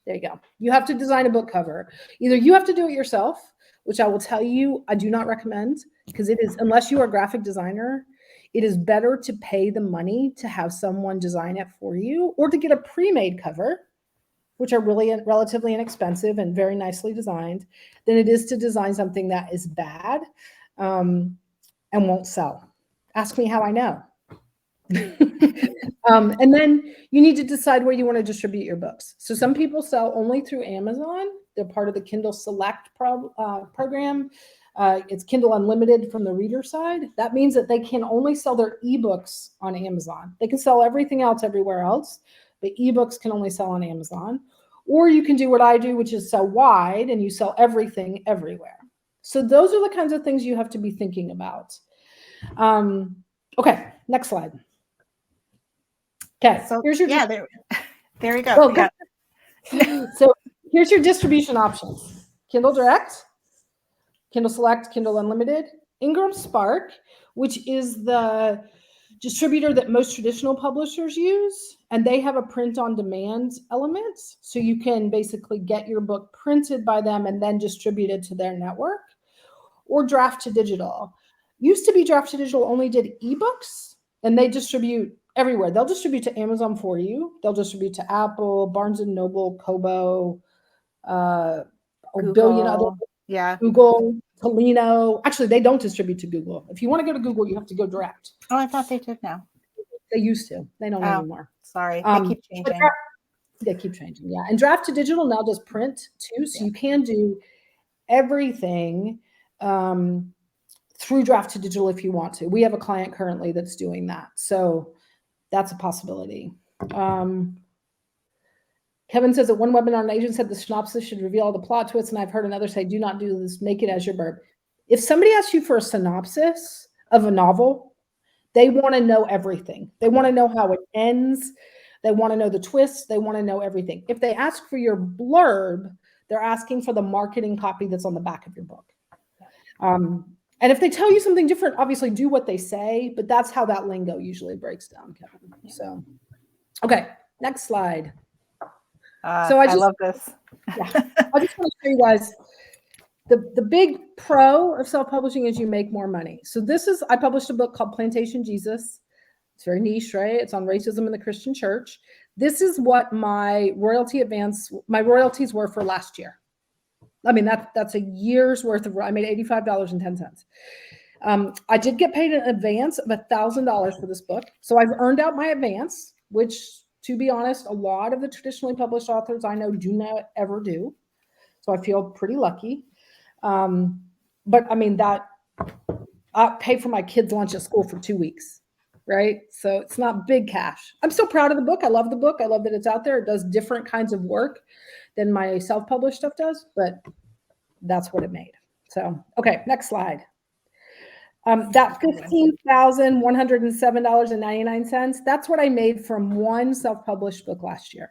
There you go. You have to design a book cover. Either you have to do it yourself, which I will tell you, I do not recommend, because it is, unless you are a graphic designer, it is better to pay the money to have someone design it for you, or to get a pre-made cover, which are really relatively inexpensive and very nicely designed, than it is to design something that is bad and won't sell. Ask me how I know. And then you need to decide where you want to distribute your books. So some people sell only through Amazon. They're part of the Kindle Select program. It's Kindle Unlimited from the reader side. That means that they can only sell their ebooks on Amazon. They can sell everything else everywhere else, but ebooks can only sell on Amazon. Or you can do what I do, which is sell wide, and you sell everything everywhere. So those are the kinds of things you have to be thinking about. Okay, next slide. Okay, So here's your there we go. Oh, yeah. So here's your distribution options. Kindle Direct, Kindle Select, Kindle Unlimited, Ingram Spark, which is the distributor that most traditional publishers use, and they have a print on demand element. So you can basically get your book printed by them and then distributed to their network, or Draft to Digital. Used to be Draft to Digital only did ebooks, and they distribute everywhere. They'll distribute to Amazon for you. They'll distribute to Apple, Barnes and Noble, Kobo, a billion other, Yeah. Google, Tolino. Actually, they don't distribute to Google. If you want to go to Google, you have to go direct. Oh, I thought they did now. They used to. They don't anymore. Sorry, they keep changing. They keep changing, yeah. And Draft to Digital now does print too, so you can do everything through Draft to Digital if you want to. We have a client currently that's doing that, so that's a possibility. Kevin says that one webinar, an agent said the synopsis should reveal all the plot twists, and I've heard another say, do not do this, make it as your burp. If somebody asks you for a synopsis of a novel, they want to know everything. They want to know how it ends. They want to know the twists. They want to know everything. If they ask for your blurb, they're asking for the marketing copy that's on the back of your book. And if they tell you something different, obviously do what they say, but that's how that lingo usually breaks down, Kevin. So, okay, next slide. So I love this. Yeah, I just want to show you guys the big pro of self-publishing is you make more money. So I published a book called Plantation Jesus. It's very niche, right? It's on racism in the Christian church. This is what my royalties were for last year. I mean, that's a year's worth of, I made $85.10. I did get paid an advance of $1,000 for this book. So I've earned out my advance, which, to be honest, a lot of the traditionally published authors I know do not ever do. So I feel pretty lucky. But I mean, that I pay for my kids' lunch at school for 2 weeks, right? So it's not big cash. I'm still proud of the book. I love the book. I love that it's out there. It does different kinds of work than my self-published stuff does, but that's what it made. So, okay, next slide. That $15,107.99, that's what I made from one self-published book last year.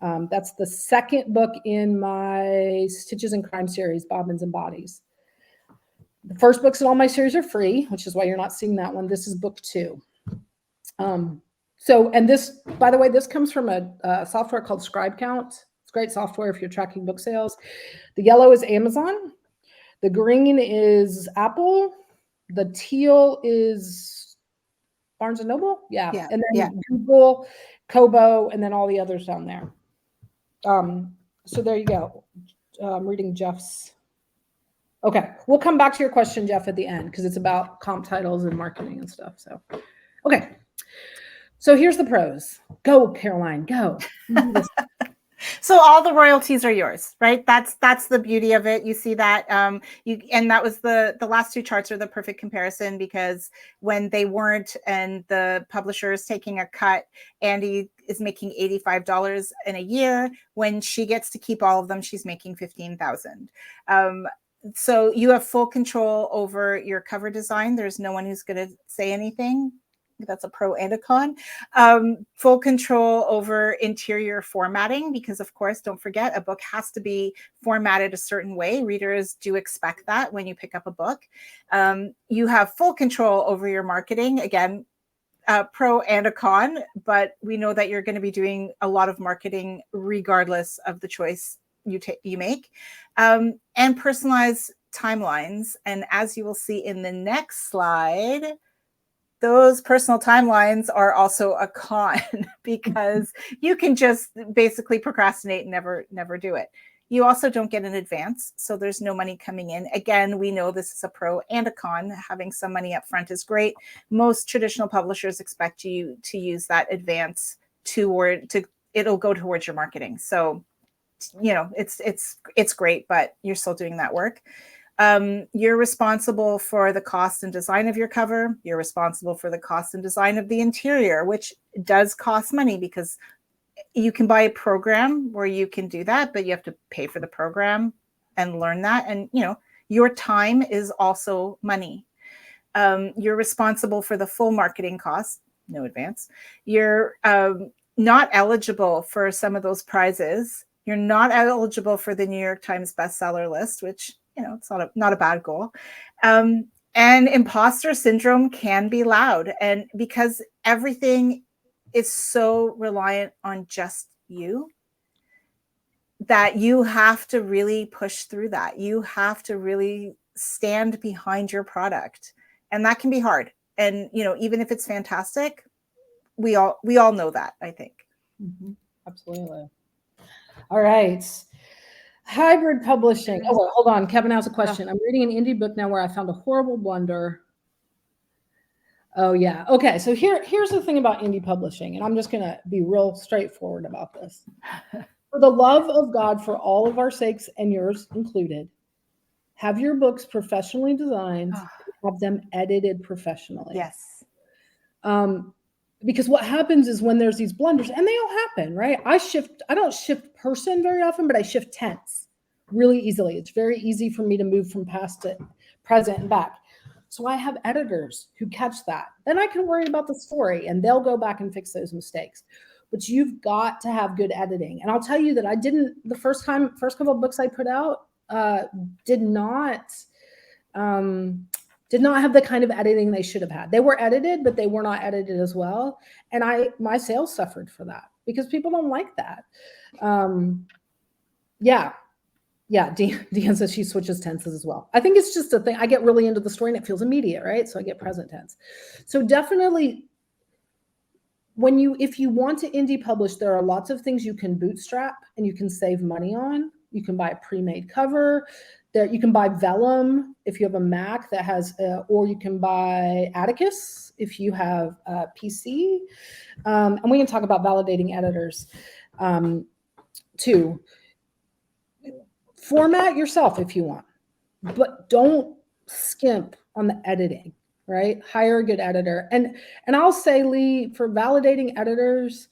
That's the second book in my Stitches and Crime series, Bobbins and Bodies. The first books in all my series are free, which is why you're not seeing that one. This is book 2. And this, by the way, this comes from a software called ScribeCount. It's great software if you're tracking book sales. The yellow is Amazon. The green is Apple. The teal is Barnes and Noble. Yeah. And then Google, Kobo, and then all the others down there. So there you go. I'm reading Jeff's. Okay. We'll come back to your question, Jeff, at the end, because it's about comp titles and marketing and stuff. So, okay. So here's the pros. Go, Caroline, go. So all the royalties are yours, right? That's the beauty of it. You see that and that was the last 2 charts are the perfect comparison, because when they weren't and the publisher is taking a cut, Andy is making $85 in a year. When she gets to keep all of them, she's making $15,000. So you have full control over your cover design. There's no one who's going to say anything. That's a pro and a con. Full control over interior formatting, because of course, don't forget, a book has to be formatted a certain way. Readers do expect that when you pick up a book. You have full control over your marketing. Again, pro and a con, but we know that you're going to be doing a lot of marketing regardless of the choice you make. And personalized timelines. And as you will see in the next slide, those personal timelines are also a con, because you can just basically procrastinate and never do it. You also don't get an advance, so there's no money coming in. Again, we know this is a pro and a con. Having some money up front is great. Most traditional publishers expect you to use that advance it'll go towards your marketing. So, you know, it's great, but you're still doing that work. You're responsible for the cost and design of your cover. You're responsible for the cost and design of the interior, which does cost money, because you can buy a program where you can do that, but you have to pay for the program and learn that. And, you know, your time is also money. You're responsible for the full marketing costs, no advance. You're not eligible for some of those prizes. You're not eligible for the New York Times bestseller list, which it's not a bad goal. And imposter syndrome can be loud, and because everything is so reliant on just you, that you have to really push through that. You have to really stand behind your product, and that can be hard. And even if it's fantastic, we all know that, I think. Absolutely. All right. Hybrid publishing. Oh, wait, hold on. Kevin has a question. I'm reading an indie book now where I found a horrible blunder. Oh, yeah. Okay. So here's the thing about indie publishing, and I'm just going to be real straightforward about this. For the love of God, for all of our sakes and yours included, have your books professionally designed, have them edited professionally. Yes. Because what happens is when there's these blunders, and they all happen, right? I don't shift person very often, but I shift tense really easily. It's very easy for me to move from past to present and back. So I have editors who catch that. Then I can worry about the story, and they'll go back and fix those mistakes. But you've got to have good editing. And I'll tell you that the first couple of books I put out did not have the kind of editing they should have had. They were edited, but they were not edited as well. And my sales suffered for that because people don't like that. Yeah. Deanne says she switches tenses as well. I think it's just a thing. I get really into the story and it feels immediate, right? So I get present tense. So definitely if you want to indie publish, there are lots of things you can bootstrap and you can save money on. You can buy a pre-made cover. You can buy Vellum if you have a Mac that has, or you can buy Atticus if you have a PC. And we can talk about validating editors too. Format yourself if you want, but don't skimp on the editing, right? Hire a good editor. And I'll say, Lee, for validating editors,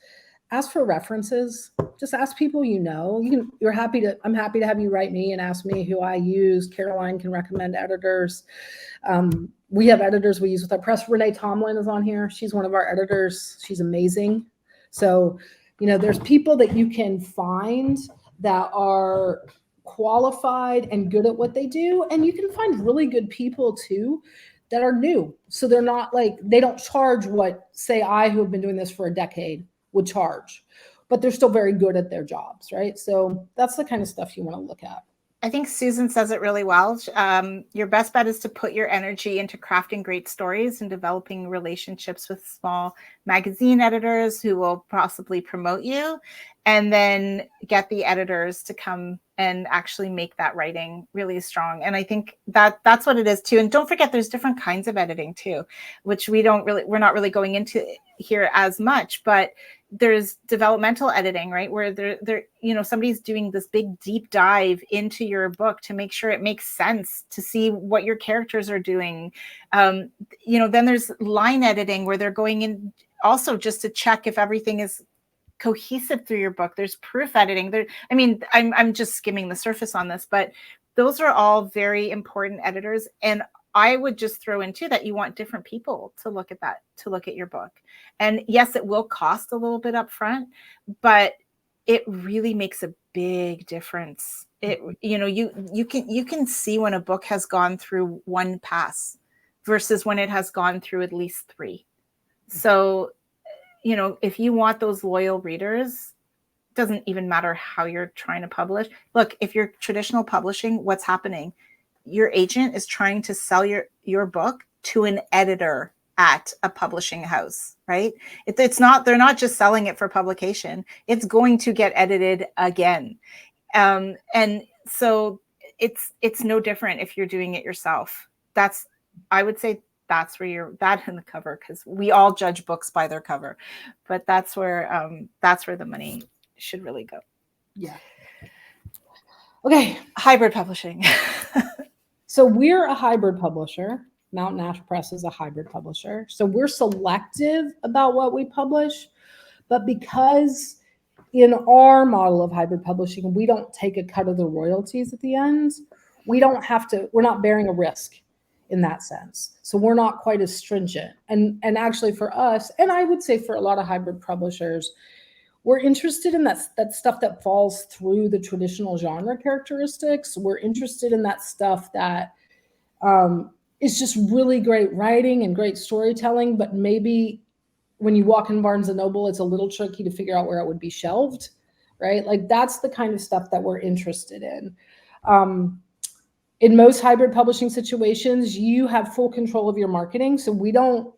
ask for references. Just ask people I'm happy to have you write me and ask me who I use. Caroline can recommend editors. We have editors we use with our press. Renee Tomlin is on here. She's one of our editors. She's amazing. So, there's people that you can find that are qualified and good at what they do. And you can find really good people too that are new. So they're not they don't charge what, say, I, who have been doing this for a decade, would charge, but they're still very good at their jobs, right? So that's the kind of stuff you want to look at. I think Susan says it really well. Your best bet is to put your energy into crafting great stories and developing relationships with small magazine editors who will possibly promote you, and then get the editors to come and actually make that writing really strong. And I think that's what it is too. And don't forget, there's different kinds of editing too, which we're not really going into here as much, but there's developmental editing, right? Where somebody's doing this big deep dive into your book to make sure it makes sense, to see what your characters are doing. Then there's line editing where they're going in also just to check if everything is cohesive through your book. There's proof editing. I'm just skimming the surface on this, but those are all very important editors. And I would just throw in too that you want different people to look at your book. And yes, it will cost a little bit up front, but it really makes a big difference. You can see when a book has gone through one pass versus when it has gone through at least 3. So, if you want those loyal readers, doesn't even matter how you're trying to publish. Look, if you're traditional publishing, what's happening? Your agent is trying to sell your book to an editor at a publishing house, right? They're not just selling it for publication. It's going to get edited again. And so it's no different if you're doing it yourself. I would say that's where that in the cover, because we all judge books by their cover, but that's where the money should really go. Yeah. Okay. Hybrid publishing. So we're a hybrid publisher. Mountain Ash Press is a hybrid publisher. So we're selective about what we publish, but because in our model of hybrid publishing, we don't take a cut of the royalties at the end, we're not bearing a risk in that sense. So we're not quite as stringent. And actually for us, and I would say for a lot of hybrid publishers, we're interested in that stuff that falls through the traditional genre characteristics. We're interested in that stuff that is just really great writing and great storytelling, but maybe when you walk in Barnes & Noble, it's a little tricky to figure out where it would be shelved, right? Like that's the kind of stuff that we're interested in. In most hybrid publishing situations, you have full control of your marketing. So we don't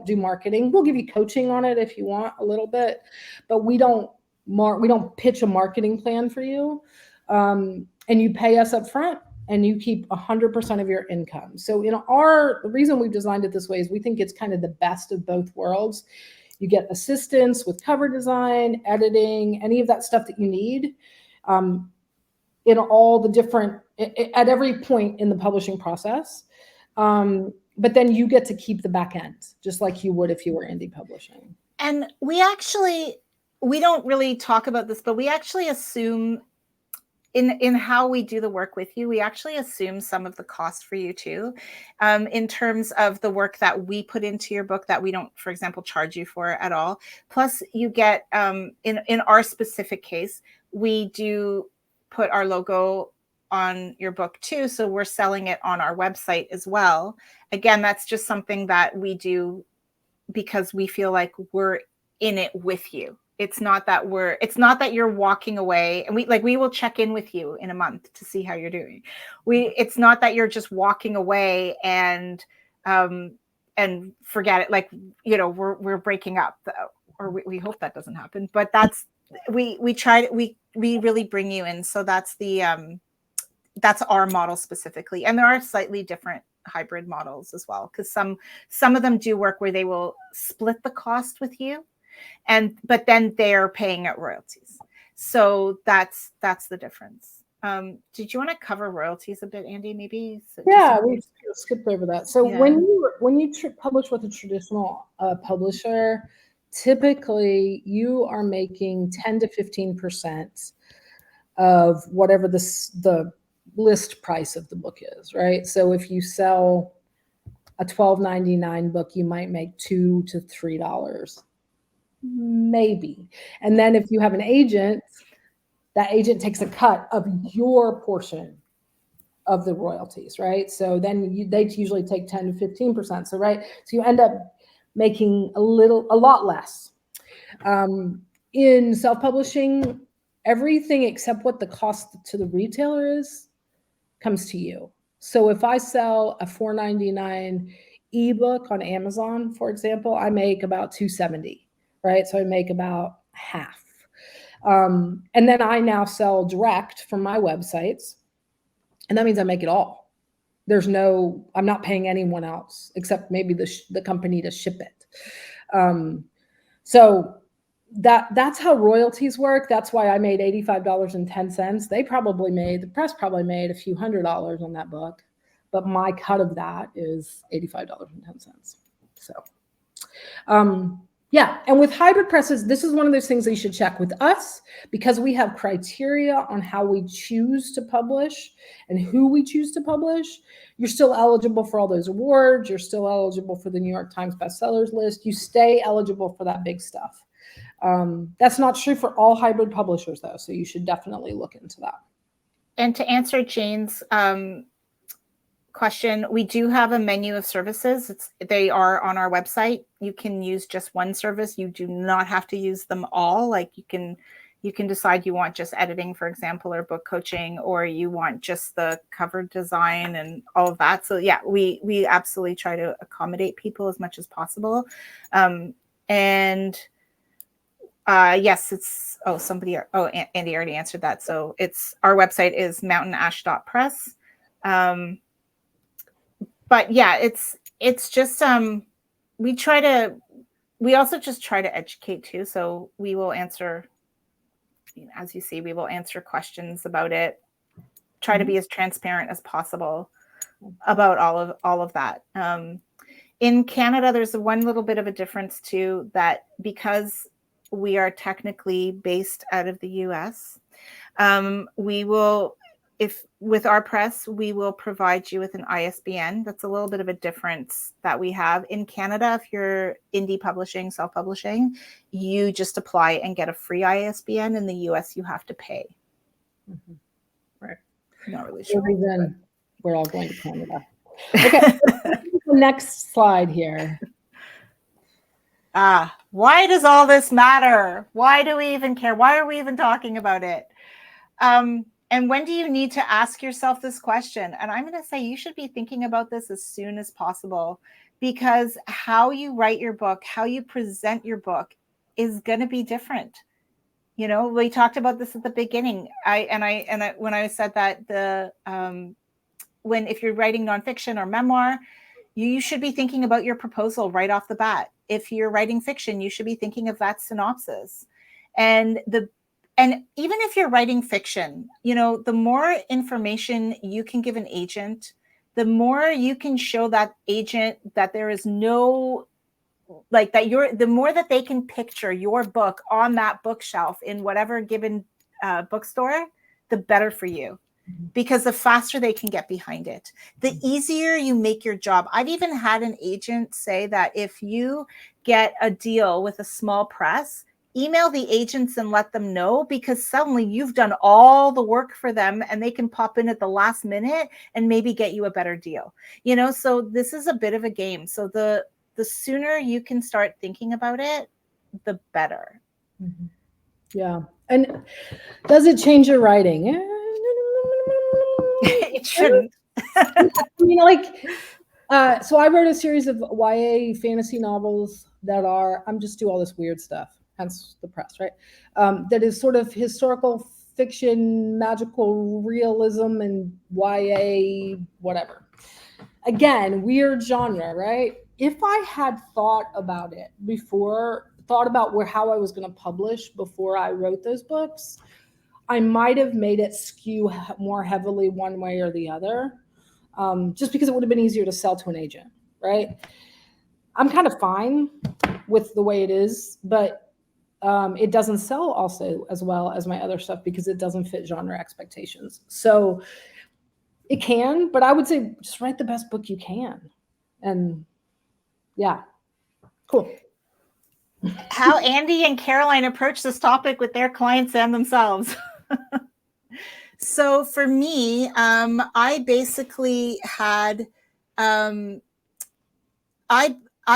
do marketing. We'll give you coaching on it if you want a little bit, but we don't pitch a marketing plan for you. And you pay us up front and you keep 100% of your income. So the reason we've designed it this way is we think it's kind of the best of both worlds. You get assistance with cover design, editing, any of that stuff that you need. In all the different, at every point in the publishing process. But then you get to keep the back end, just like you would if you were indie publishing. And we don't really talk about this, but we actually assume in how we do the work with you, we actually assume some of the cost for you too, in terms of the work that we put into your book that we don't, for example, charge you for at all. Plus you get, in our specific case, we do put our logo on your book too. So we're selling it on our website as well. Again, that's just something that we do because we feel like we're in it with you. It's not that you're walking away, and we will check in with you in a month to see how you're doing. It's not that you're just walking away and forget it. Like, we're breaking up, or we hope that doesn't happen, but that's, we really bring you in. So that's that's our model specifically. And there are slightly different hybrid models as well, because some of them do work where they will split the cost with you, but then they're paying out royalties. So that's the difference. Did you want to cover royalties a bit, Andy? Maybe. Yeah, we skipped over that. So Yeah. when you publish with a traditional publisher, typically you are making 10 to 15% of whatever the list price of the book is, right? So if you sell a $12.99 book, you might make $2 to $3, maybe. And then if you have an agent, that agent takes a cut of your portion of the royalties, right? So then they usually take 10 to 15%. So you end up making a lot less. In self-publishing, everything except what the cost to the retailer is comes to you. So if I sell a $4.99 ebook on Amazon, for example, I make about $2.70, right? So I make about half. And then I now sell direct from my websites, and that means I make it all. I'm not paying anyone else except maybe the company to ship it. So that's how royalties work. That's why I made $85.10. The press probably made a few $100s on that book, but my cut of that is $85.10. So, yeah. And with hybrid presses, this is one of those things that you should check with us, because we have criteria on how we choose to publish and who we choose to publish. You're still eligible for all those awards. You're still eligible for the New York Times bestsellers list. You stay eligible for that big stuff. That's not true for all hybrid publishers, though. So you should definitely look into that. And to answer Jane's question, we do have a menu of services. They are on our website. You can use just one service. You do not have to use them all. Like you can decide you want just editing, for example, or book coaching, or you want just the cover design and all of that. So yeah, we absolutely try to accommodate people as much as possible. Yes, Andy already answered that. So our website is mountainash.press. But yeah, it's just, we also just try to educate too. So we will answer, as you see, we will answer questions about it, try to be as transparent as possible about all of that. In Canada, there's one little bit of a difference too, that because we are technically based out of the US, we will, if with our press, we will provide you with an ISBN. That's a little bit of a difference that we have in Canada. If you're indie publishing, self-publishing, you just apply and get a free ISBN. In the US, you have to pay. Mhm. Right. Not really sure. Maybe then we're all going to Canada. Okay. The next slide here. Why does all this matter? Why do we even care? Why are we even talking about it? And when do you need to ask yourself this question? And I'm going to say you should be thinking about this as soon as possible, because how you write your book, how you present your book is going to be different. You know, we talked about this at the beginning. When I said that if you're writing nonfiction or memoir, you should be thinking about your proposal right off the bat. If you're writing fiction, you should be thinking of that synopsis. And even if you're writing fiction, you know, the more information you can give an agent, the more you can show that agent that there is no, like that the more that they can picture your book on that bookshelf in whatever given bookstore, the better for you. Because the faster they can get behind it, the easier you make your job. I've even had an agent say that if you get a deal with a small press, email the agents and let them know, because suddenly you've done all the work for them and they can pop in at the last minute and maybe get you a better deal. You know, so this is a bit of a game. So the sooner you can start thinking about it, the better. Mm-hmm. Yeah. And does it change your writing? It shouldn't. I mean, like, so I wrote a series of YA fantasy novels that are, I'm just do all this weird stuff, hence the press, right? That is sort of historical fiction, magical realism, and YA, whatever. Again, weird genre, right? If I had thought about it before, thought about how I was going to publish before I wrote those books, I might have made it skew more heavily one way or the other, just because it would have been easier to sell to an agent, right? I'm kind of fine with the way it is, but it doesn't sell also as well as my other stuff because it doesn't fit genre expectations. So it can, but I would say just write the best book you can. And yeah, cool. How Andy and Caroline approach this topic with their clients and themselves. So for me, I basically had, I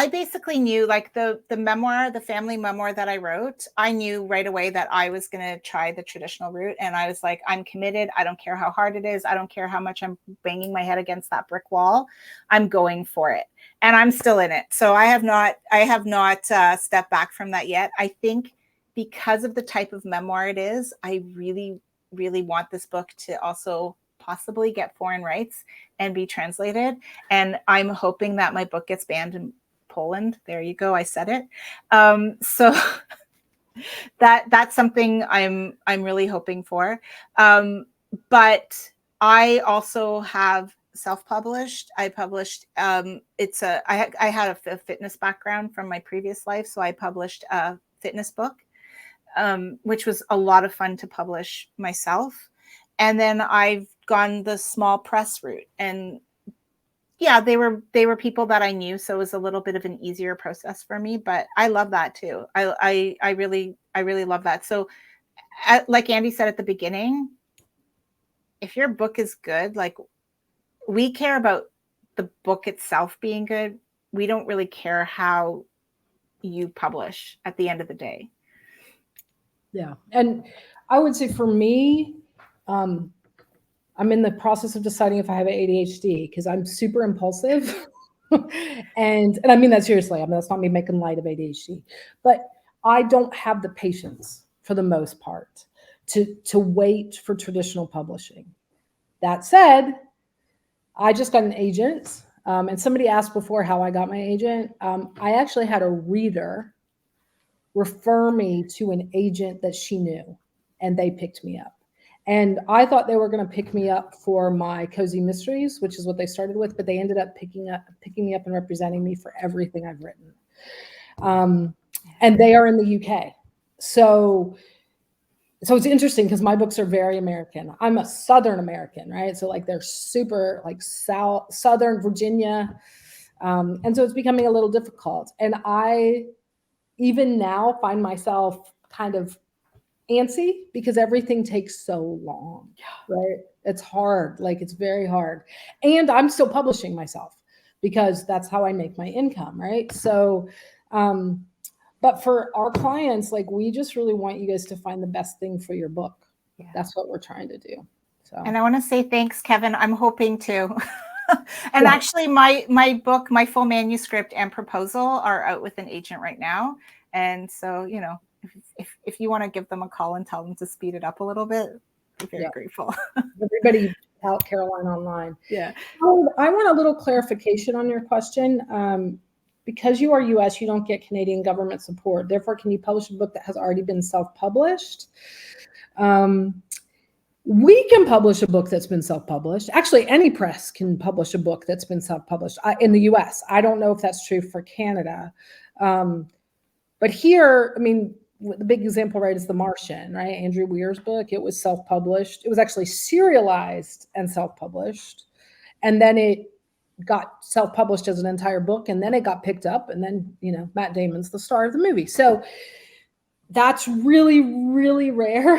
basically knew, like the memoir, the family memoir that I wrote, I knew right away that I was going to try the traditional route. And I was like, I'm committed. I don't care how hard it is. I don't care how much I'm banging my head against that brick wall. I'm going for it. And I'm still in it. So I have not stepped back from that yet. I think because of the type of memoir it is, I really, really want this book to also possibly get foreign rights and be translated. And I'm hoping that my book gets banned in Poland. There you go. I said it. So that's something I'm really hoping for. But I also have self-published. I published, I had a fitness background from my previous life. So I published a fitness book, which was a lot of fun to publish myself. And then I've gone the small press route, and yeah, they were people that I knew. So it was a little bit of an easier process for me, but I love that too. I really love that. So like Andy said at the beginning, if your book is good, like, we care about the book itself being good. We don't really care how you publish at the end of the day. Yeah. And I would say for me, I'm in the process of deciding if I have ADHD because I'm super impulsive. and I mean that seriously. I mean, that's not me making light of ADHD, but I don't have the patience for the most part to wait for traditional publishing. That said, I just got an agent, and somebody asked before how I got my agent. I actually had a reader refer me to an agent that she knew, and they picked me up. And I thought they were going to pick me up for my Cozy Mysteries, which is what they started with, but they ended up picking me up and representing me for everything I've written. And they are in the UK. So so it's interesting because my books are very American. I'm a Southern American, right? So like they're super like Southern Virginia. And so it's becoming a little difficult. And I even now find myself kind of antsy because everything takes so long, right? It's hard. Like it's very hard. And I'm still publishing myself because that's how I make my income, right? So, but for our clients, like we just really want you guys to find the best thing for your book. Yeah. That's what we're trying to do. So, and I want to say thanks, Kevin. I'm hoping to. And actually, my book, my full manuscript and proposal are out with an agent right now. And so, you know, if you want to give them a call and tell them to speed it up a little bit, I'm very grateful. Everybody out Caroline Online. Yeah. I want a little clarification on your question. Because you are US, you don't get Canadian government support. Therefore, can you publish a book that has already been self-published? We can publish a book that's been self-published. Actually, any press can publish a book that's been self-published in the US. I don't know if that's true for Canada. But here, I mean, the big example, right, is The Martian, right? Andrew Weir's book. It was self-published. It was actually serialized and self-published. And then it got self-published as an entire book, and then it got picked up, and then, you know, Matt Damon's the star of the movie. So that's really, really rare.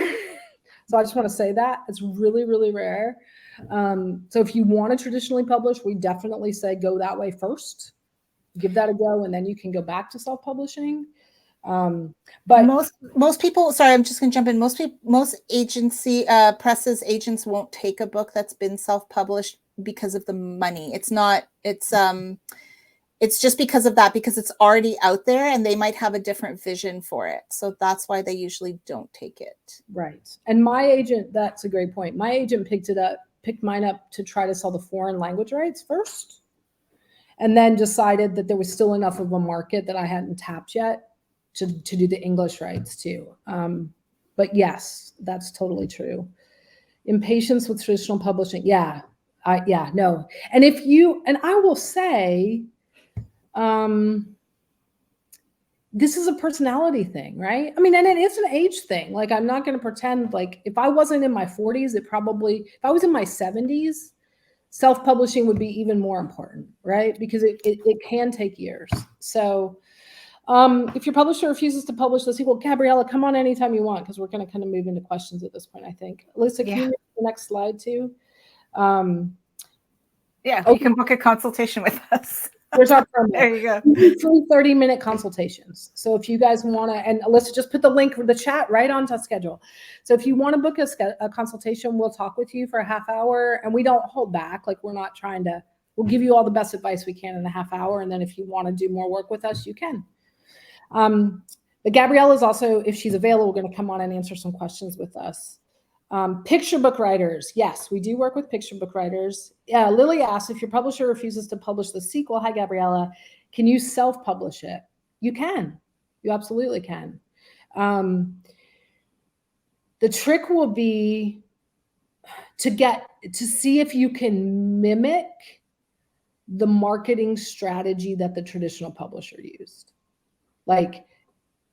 So I just want to say that it's really, really rare. So if you want to traditionally publish, we definitely say go that way first, give that a go, and then you can go back to self-publishing. But most people, sorry, I'm just going to jump in. Most agency presses agents won't take a book that's been self-published because of the money. It's just because of that, because it's already out there and they might have a different vision for it. So that's why they usually don't take it. Right. And my agent, that's a great point. My agent picked mine up to try to sell the foreign language rights first, and then decided that there was still enough of a market that I hadn't tapped yet to do the English rights too. But yes, that's totally true. Impatience with traditional publishing. No. And I will say, this is a personality thing, right? I mean, and it is an age thing. Like, I'm not going to pretend like if I wasn't in my 40s, if I was in my 70s, self-publishing would be even more important, right? Because it can take years. So if your publisher refuses to publish the sequel, Gabriella, come on anytime you want, because we're going to kind of move into questions at this point, I think. Lisa, can you make the next slide too? You can book a consultation with us. There's our promo. There you go. Free 30-minute consultations. So if you guys want to, and Alyssa, just put the link for the chat right onto schedule. So if you want to book a consultation, we'll talk with you for a half hour, and we don't hold back. Like, we're not trying to, we'll give you all the best advice we can in a half hour. And then if you want to do more work with us, you can. But Gabriella is also, if she's available, going to come on and answer some questions with us. Picture book writers. Yes, we do work with picture book writers. Lily asked, if your publisher refuses to publish the sequel, hi, Gabriella, can you self-publish it? You can. You absolutely can. The trick will be to see if you can mimic the marketing strategy that the traditional publisher used. Like,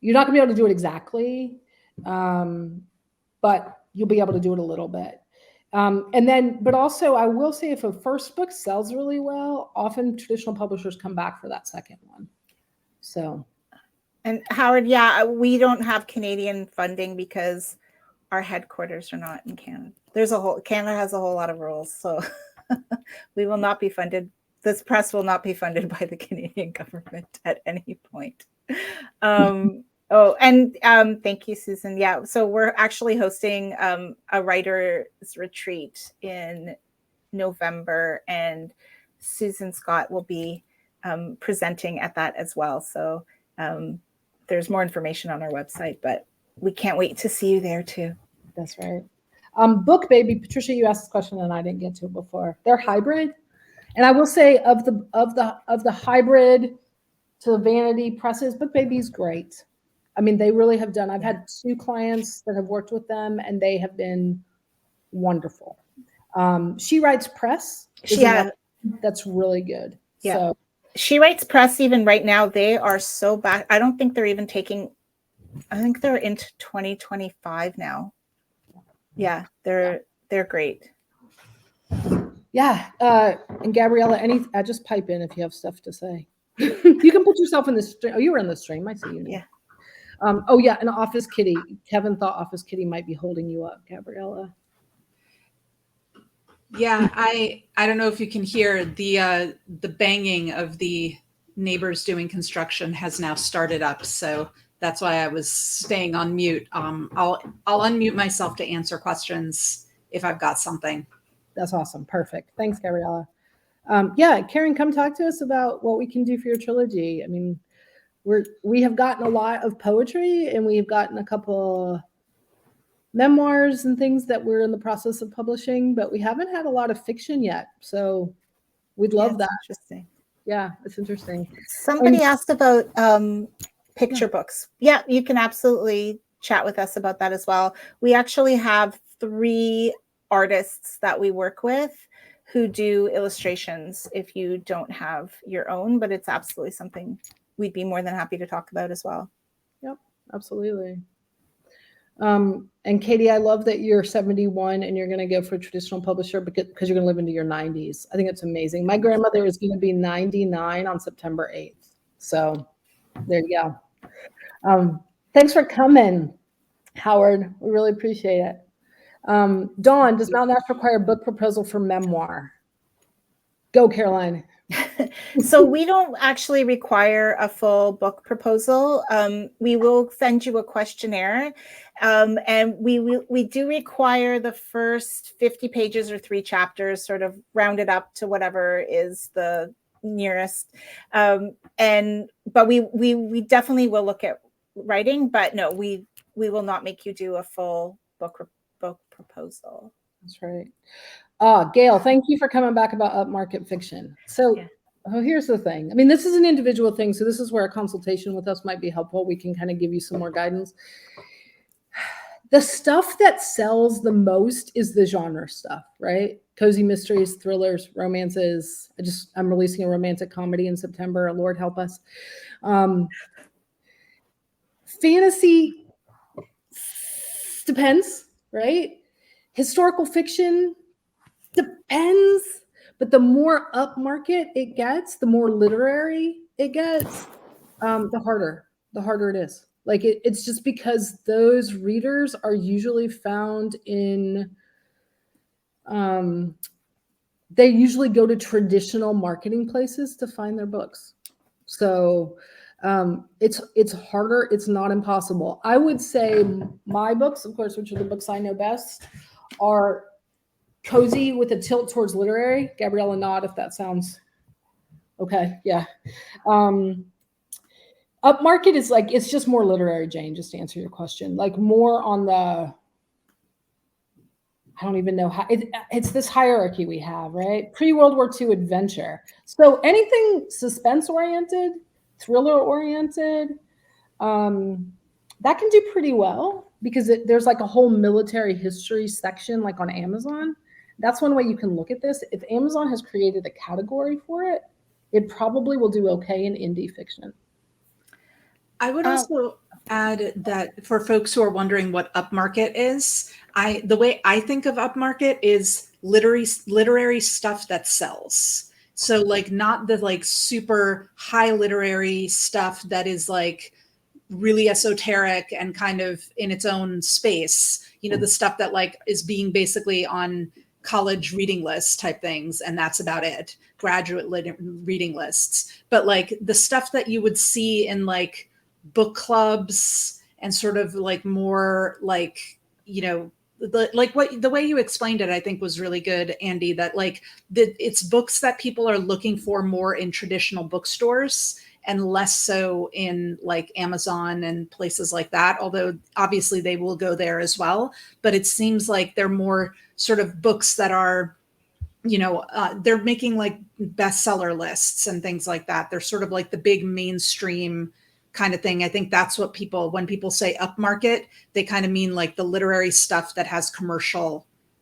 you're not gonna be able to do it exactly, but you'll be able to do it a little bit. But also I will say, if a first book sells really well, often traditional publishers come back for that second one. So. And Howard, we don't have Canadian funding because our headquarters are not in Canada. Canada has a whole lot of rules. So we will not be funded. This press will not be funded by the Canadian government at any point. Thank you, Susan. Yeah, so we're actually hosting a writer's retreat in November, and Susan Scott will be presenting at that as well. So there's more information on our website, but we can't wait to see you there too. That's right. Book Baby, Patricia, you asked this question and I didn't get to it before. They're hybrid, and I will say of the hybrid to the vanity presses, Book Baby's great. I mean, they really have done. I've had 2 clients that have worked with them, and they have been wonderful. She Writes Press. That's really good. Yeah. So, She Writes Press, even right now, they are so back. I don't think they're even taking, I think they're into 2025 now. Yeah, they're great. Yeah. And Gabriella, just pipe in if you have stuff to say. You can put yourself in the stream. Oh, you were in the stream. I see you now. Yeah. Oh yeah, and Office Kitty. Kevin thought Office Kitty might be holding you up, Gabriella. Yeah, I don't know if you can hear the banging of the neighbors doing construction has now started up, so that's why I was staying on mute. I'll unmute myself to answer questions if I've got something. That's awesome. Perfect. Thanks, Gabriella. Yeah, Karen, come talk to us about what we can do for your trilogy. I mean, we have gotten a lot of poetry, and we've gotten a couple memoirs and things that we're in the process of publishing, but we haven't had a lot of fiction yet. So we'd love that. Interesting. Yeah, it's interesting. Somebody asked about picture books. Yeah, you can absolutely chat with us about that as well. We actually have 3 artists that we work with who do illustrations if you don't have your own, but it's absolutely something we'd be more than happy to talk about as well. Yep, absolutely. And Katie, I love that you're 71 and you're going to go for a traditional publisher because you're going to live into your 90s. I think it's amazing. My grandmother is going to be 99 on September 8th. So there you go. Thanks for coming, Howard. We really appreciate it. Dawn, does Mountain Ash require a book proposal for memoir? Go, Caroline. So we don't actually require a full book proposal. We will send you a questionnaire, and we do require the first 50 pages or 3 chapters, sort of rounded up to whatever is the nearest. But we definitely will look at writing, but no, we will not make you do a full book proposal. That's right. Gail, thank you for coming back about upmarket fiction. So here's the thing. I mean, this is an individual thing. So this is where a consultation with us might be helpful. We can kind of give you some more guidance. The stuff that sells the most is the genre stuff, right? Cozy mysteries, thrillers, romances. I'm releasing a romantic comedy in September. Lord help us. Fantasy depends, right? Historical fiction depends, but the more upmarket it gets, the more literary it gets, the harder it is. Like it's just because those readers are usually found in, they usually go to traditional marketing places to find their books. So it's harder. It's not impossible. I would say my books, of course, which are the books I know best, are cozy with a tilt towards literary. Gabriella, nod if that sounds okay. Yeah. Upmarket is like, it's just more literary, Jane, just to answer your question. Like more on the, I don't even know how, it's this hierarchy we have, right? Pre-World War II adventure. So anything suspense-oriented, thriller-oriented, that can do pretty well because there's like a whole military history section like on Amazon. That's one way you can look at this. If Amazon has created a category for it, it probably will do okay in indie fiction. I would also add that for folks who are wondering what upmarket is, the way I think of upmarket is literary stuff that sells. So like not the like super high literary stuff that is like really esoteric and kind of in its own space, the stuff that like is being basically on college reading lists type things, and that's about it, graduate reading lists. But like the stuff that you would see in like book clubs and sort of like more like, the way you explained it, I think was really good, Andy, that like it's books that people are looking for more in traditional bookstores and less so in like Amazon and places like that. Although obviously they will go there as well, but it seems like they're more sort of books that are, they're making like bestseller lists and things like that. They're sort of like the big mainstream kind of thing. I think that's what when people say upmarket, they kind of mean like the literary stuff that has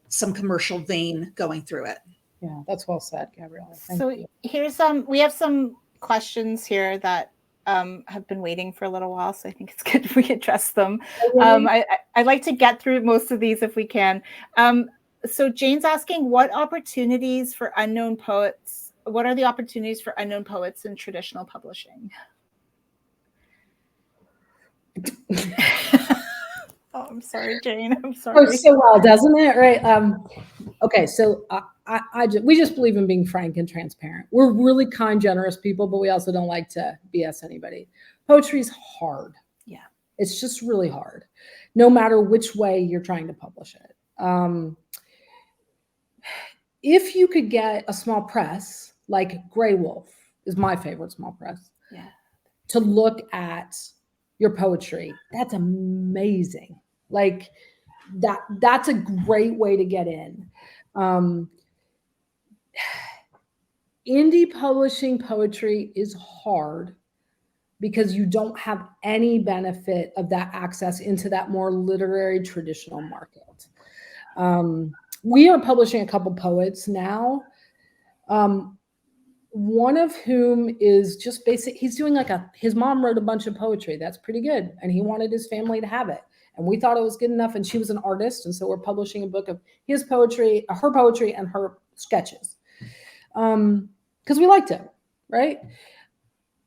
some commercial vein going through it. Yeah, that's well said, Gabriella. Thank you. Here's we have some questions here that have been waiting for a little while, so I think it's good if we address them. Really? I'd like to get through most of these if we can. So Jane's asking, what are the opportunities for unknown poets in traditional publishing? Oh, I'm sorry, Jane. I'm sorry. Oh, so well, doesn't it? Right. Okay. So we just believe in being frank and transparent. We're really kind, generous people, but we also don't like to BS anybody. Poetry is hard. Yeah. It's just really hard, no matter which way you're trying to publish it. If you could get a small press, like Grey Wolf is my favorite small press, Yeah. to look at your poetry, that's amazing. Like that's a great way to get in. Indie publishing poetry is hard because you don't have any benefit of that access into that more literary traditional market. We are publishing a couple poets now. One of whom is just basic. He's doing his mom wrote a bunch of poetry. That's pretty good. And he wanted his family to have it. And we thought it was good enough. And she was an artist. And so we're publishing a book of his poetry, her poetry, and her sketches. Because we liked it, right?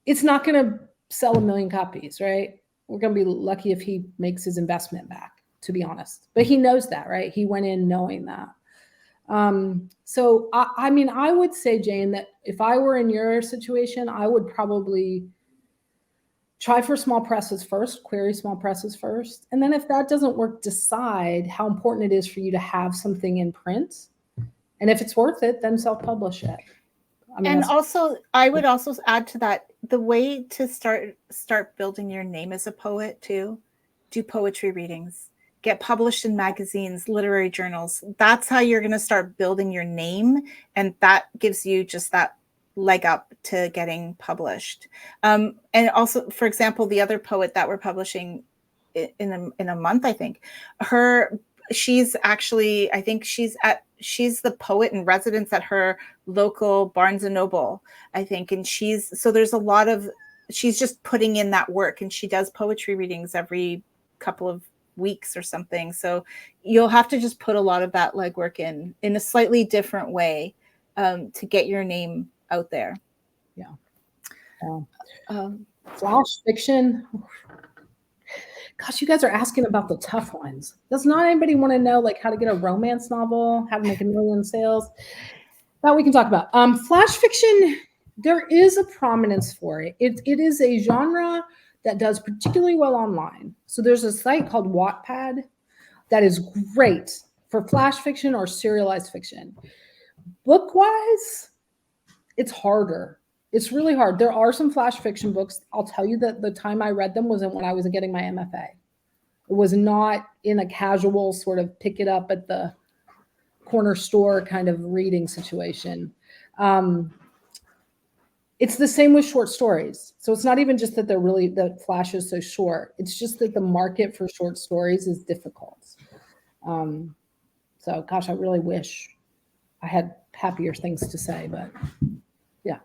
It's not going to sell 1 million copies, right? We're going to be lucky if he makes his investment back, to be honest. But he knows that, right? He went in knowing that. So I mean, I would say, Jane, that if I were in your situation, I would probably try for small presses first, query small presses first. And then if that doesn't work, decide how important it is for you to have something in print. And if it's worth it, then self-publish it. I mean, and also, I would also add to that, the way to start building your name as a poet too, do poetry readings. Get published in magazines, literary journals. That's how you're going to start building your name. And that gives you just that leg up to getting published. And also, for example, the other poet that we're publishing in a month, I think, she's actually, I think she's the poet in residence at her local Barnes and Noble, I think. And she's just putting in that work, and she does poetry readings every couple of weeks or something. So you'll have to just put a lot of that legwork in a slightly different way to get your name out there. Yeah. Flash fiction. Gosh, you guys are asking about the tough ones. Does not anybody want to know like how to get a romance novel, how to make 1 million sales? That we can talk about. Flash fiction, there is a prominence for it. It is a genre that does particularly well online. So there's a site called Wattpad that is great for flash fiction or serialized fiction. Book-wise, it's harder. It's really hard. There are some flash fiction books. I'll tell you that the time I read them was when I was getting my MFA. It was not in a casual sort of pick it up at the corner store kind of reading situation. It's the same with short stories. So it's not even just that that Flash is so short. It's just that the market for short stories is difficult. So gosh, I really wish I had happier things to say, but yeah.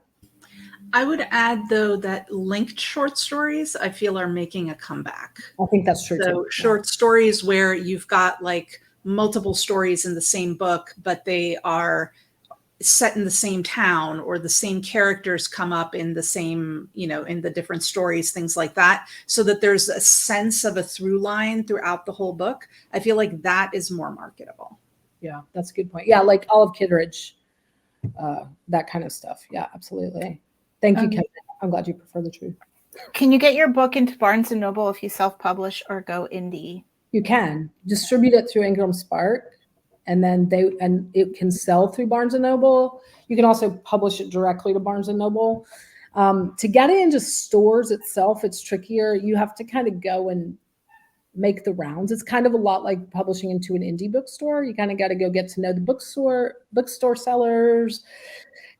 I would add, though, that linked short stories, I feel, are making a comeback. I think that's true. So short stories where you've got like multiple stories in the same book, but they are set in the same town, or the same characters come up in the same, in the different stories, things like that, so that there's a sense of a through line throughout the whole book. I feel like that is more marketable. Yeah, that's a good point. Yeah, like Olive Kitteridge, that kind of stuff. Yeah, absolutely. Thank you, Kevin. I'm glad you prefer the truth. Can you get your book into Barnes & Noble if you self-publish or go indie? You can distribute it through Ingram Spark, and then it can sell through Barnes & Noble. You can also publish it directly to Barnes & Noble. To get it into stores itself, it's trickier. You have to kind of go and make the rounds. It's kind of a lot like publishing into an indie bookstore. You kind of got to go get to know the bookstore sellers,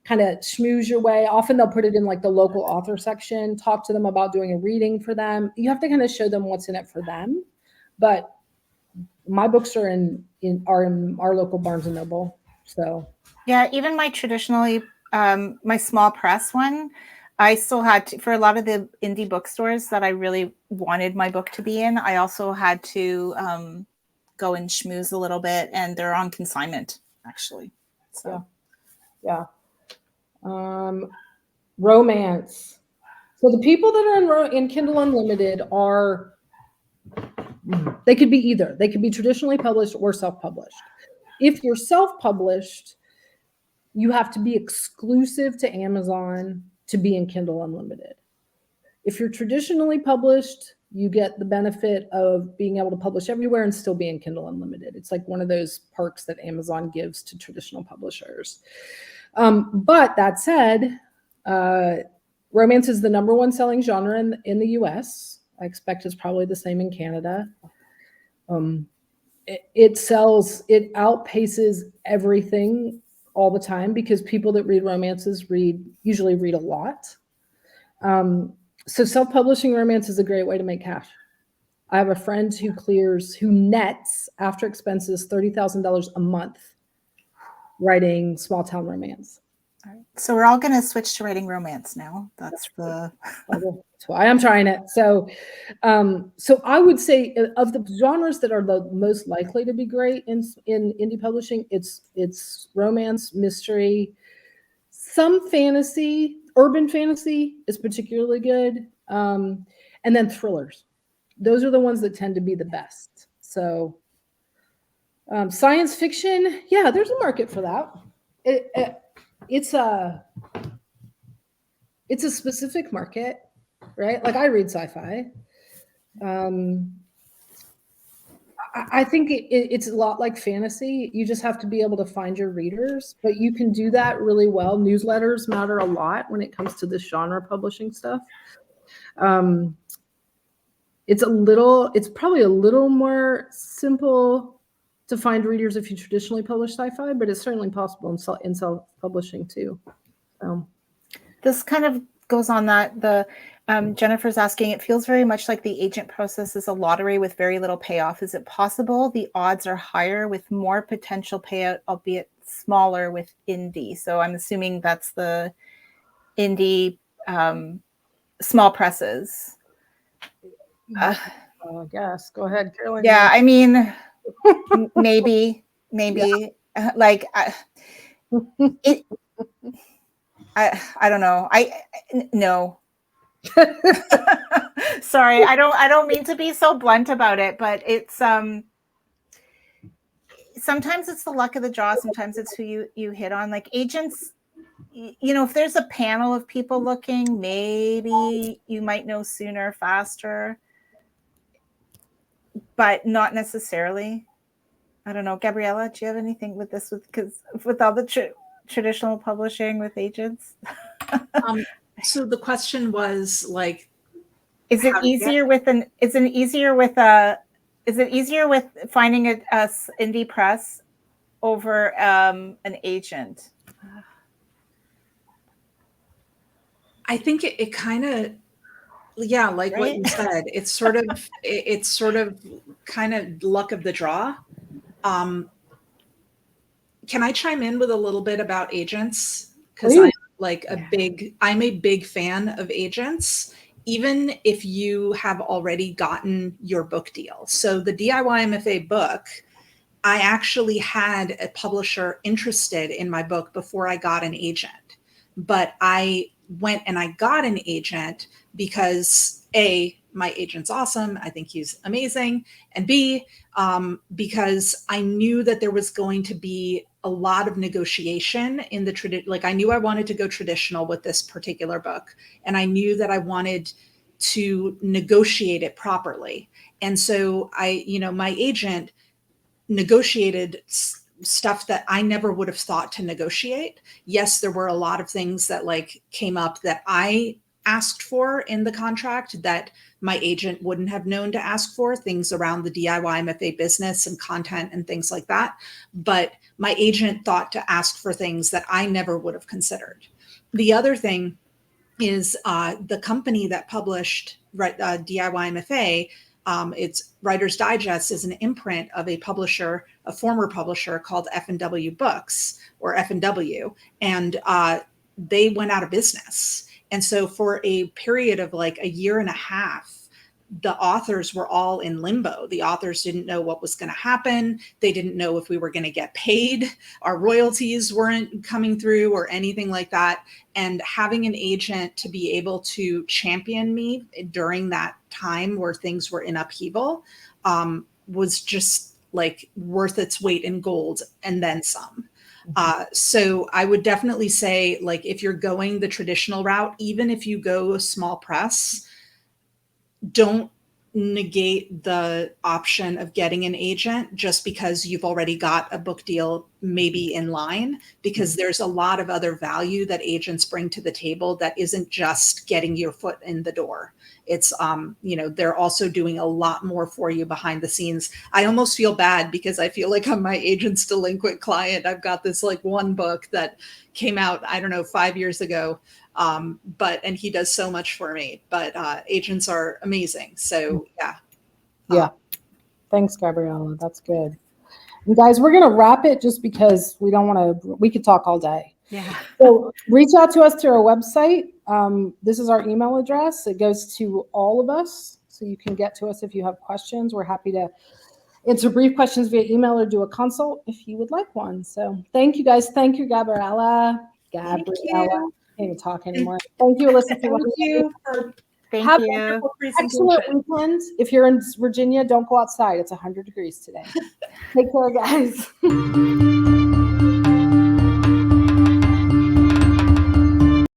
kind of schmooze your way. Often they'll put it in like the local author section, talk to them about doing a reading for them. You have to kind of show them what's in it for them. But my books are in our local Barnes and Noble. So yeah, even my traditionally my small press one, I still had to, for a lot of the indie bookstores that I really wanted my book to be in, I also had to go and schmooze a little bit, and they're on consignment actually. So Yeah. Romance. So the people that are in Kindle Unlimited are, they could be either. They could be traditionally published or self-published. If you're self-published, you have to be exclusive to Amazon to be in Kindle Unlimited. If you're traditionally published, you get the benefit of being able to publish everywhere and still be in Kindle Unlimited. It's like one of those perks that Amazon gives to traditional publishers. But that said, romance is the number one selling genre in the US. I expect it's probably the same in Canada. It outpaces everything all the time because people that read romances usually read a lot. So self-publishing romance is a great way to make cash. I have a friend who nets after expenses $30,000 a month writing small town romance. all right. So we're all going to switch to writing romance now. That's why I'm trying it. So I would say of the genres that are the most likely to be great in indie publishing, it's romance, mystery, some fantasy. Urban fantasy is particularly good. And then thrillers. Those are the ones that tend to be the best. So science fiction, yeah, there's a market for that. It's a specific market, right? Like I read sci-fi. I think it's a lot like fantasy. You just have to be able to find your readers, but you can do that really well. Newsletters matter a lot when it comes to this genre publishing stuff. It's probably a little more simple to find readers if you traditionally publish sci-fi, but it's certainly possible in self-publishing too. This kind of goes on that Jennifer's asking, it feels very much like the agent process is a lottery with very little payoff. Is it possible the odds are higher with more potential payout, albeit smaller with indie? So I'm assuming that's the indie small presses. I guess. Go ahead, Caroline. Yeah, I mean, maybe. Like, I don't know. No. Sorry, I don't mean to be so blunt about it, but it's sometimes it's the luck of the draw, sometimes it's who you hit on. Like agents, if there's a panel of people looking, maybe you might know sooner, faster, but not necessarily. I don't know. Gabriella, do you have anything with this? Because with all the traditional publishing with agents? So the question was like, is it easier with finding a indie press over an agent? I think it kind of, yeah, like right? What you said, it's sort of kind of luck of the draw. Can I chime in with a little bit about agents? Because I'm a big fan of agents, even if you have already gotten your book deal. So the DIY MFA book, I actually had a publisher interested in my book before I got an agent. But I went and I got an agent because A, my agent's awesome. I think he's amazing. And B, because I knew that there was going to be a lot of negotiation in the I knew I wanted to go traditional with this particular book, and I knew that I wanted to negotiate it properly. And so my agent negotiated stuff that I never would have thought to negotiate. Yes, there were a lot of things that came up that I asked for in the contract that my agent wouldn't have known to ask for, things around the DIY MFA business and content and things like that. But my agent thought to ask for things that I never would have considered. The other thing is the company that published DIY MFA, it's Writer's Digest, is an imprint of a former publisher called F&W Books, or F&W, and they went out of business. And so for a period of like a year and a half, the authors were all in limbo. The authors didn't know what was going to happen. They didn't know if we were going to get paid. Our royalties weren't coming through or anything like that. And having an agent to be able to champion me during that time where things were in upheaval was just like worth its weight in gold and then some. So I would definitely say, like, if you're going the traditional route, even if you go small press, don't negate the option of getting an agent just because you've already got a book deal maybe in line, because there's a lot of other value that agents bring to the table that isn't just getting your foot in the door. It's they're also doing a lot more for you behind the scenes. I almost feel bad because I feel like I'm my agent's delinquent client. I've got this like one book that came out, I don't know, 5 years ago. And he does so much for me, but agents are amazing. So yeah. Yeah. Thanks, Gabriella. That's good. And guys, we're going to wrap it just because we could talk all day. Yeah. So reach out to us through our website. This is our email address. It goes to all of us. So you can get to us if you have questions. We're happy to answer brief questions via email or do a consult if you would like one. So thank you guys. Thank you, Gabriella. Thank you. Can't even talk anymore. Thank you, Alyssa. Thank you for Thank you. wonderful Excellent presentation. weekend. If you're in Virginia, don't go outside. It's 100 degrees today. Take care, guys.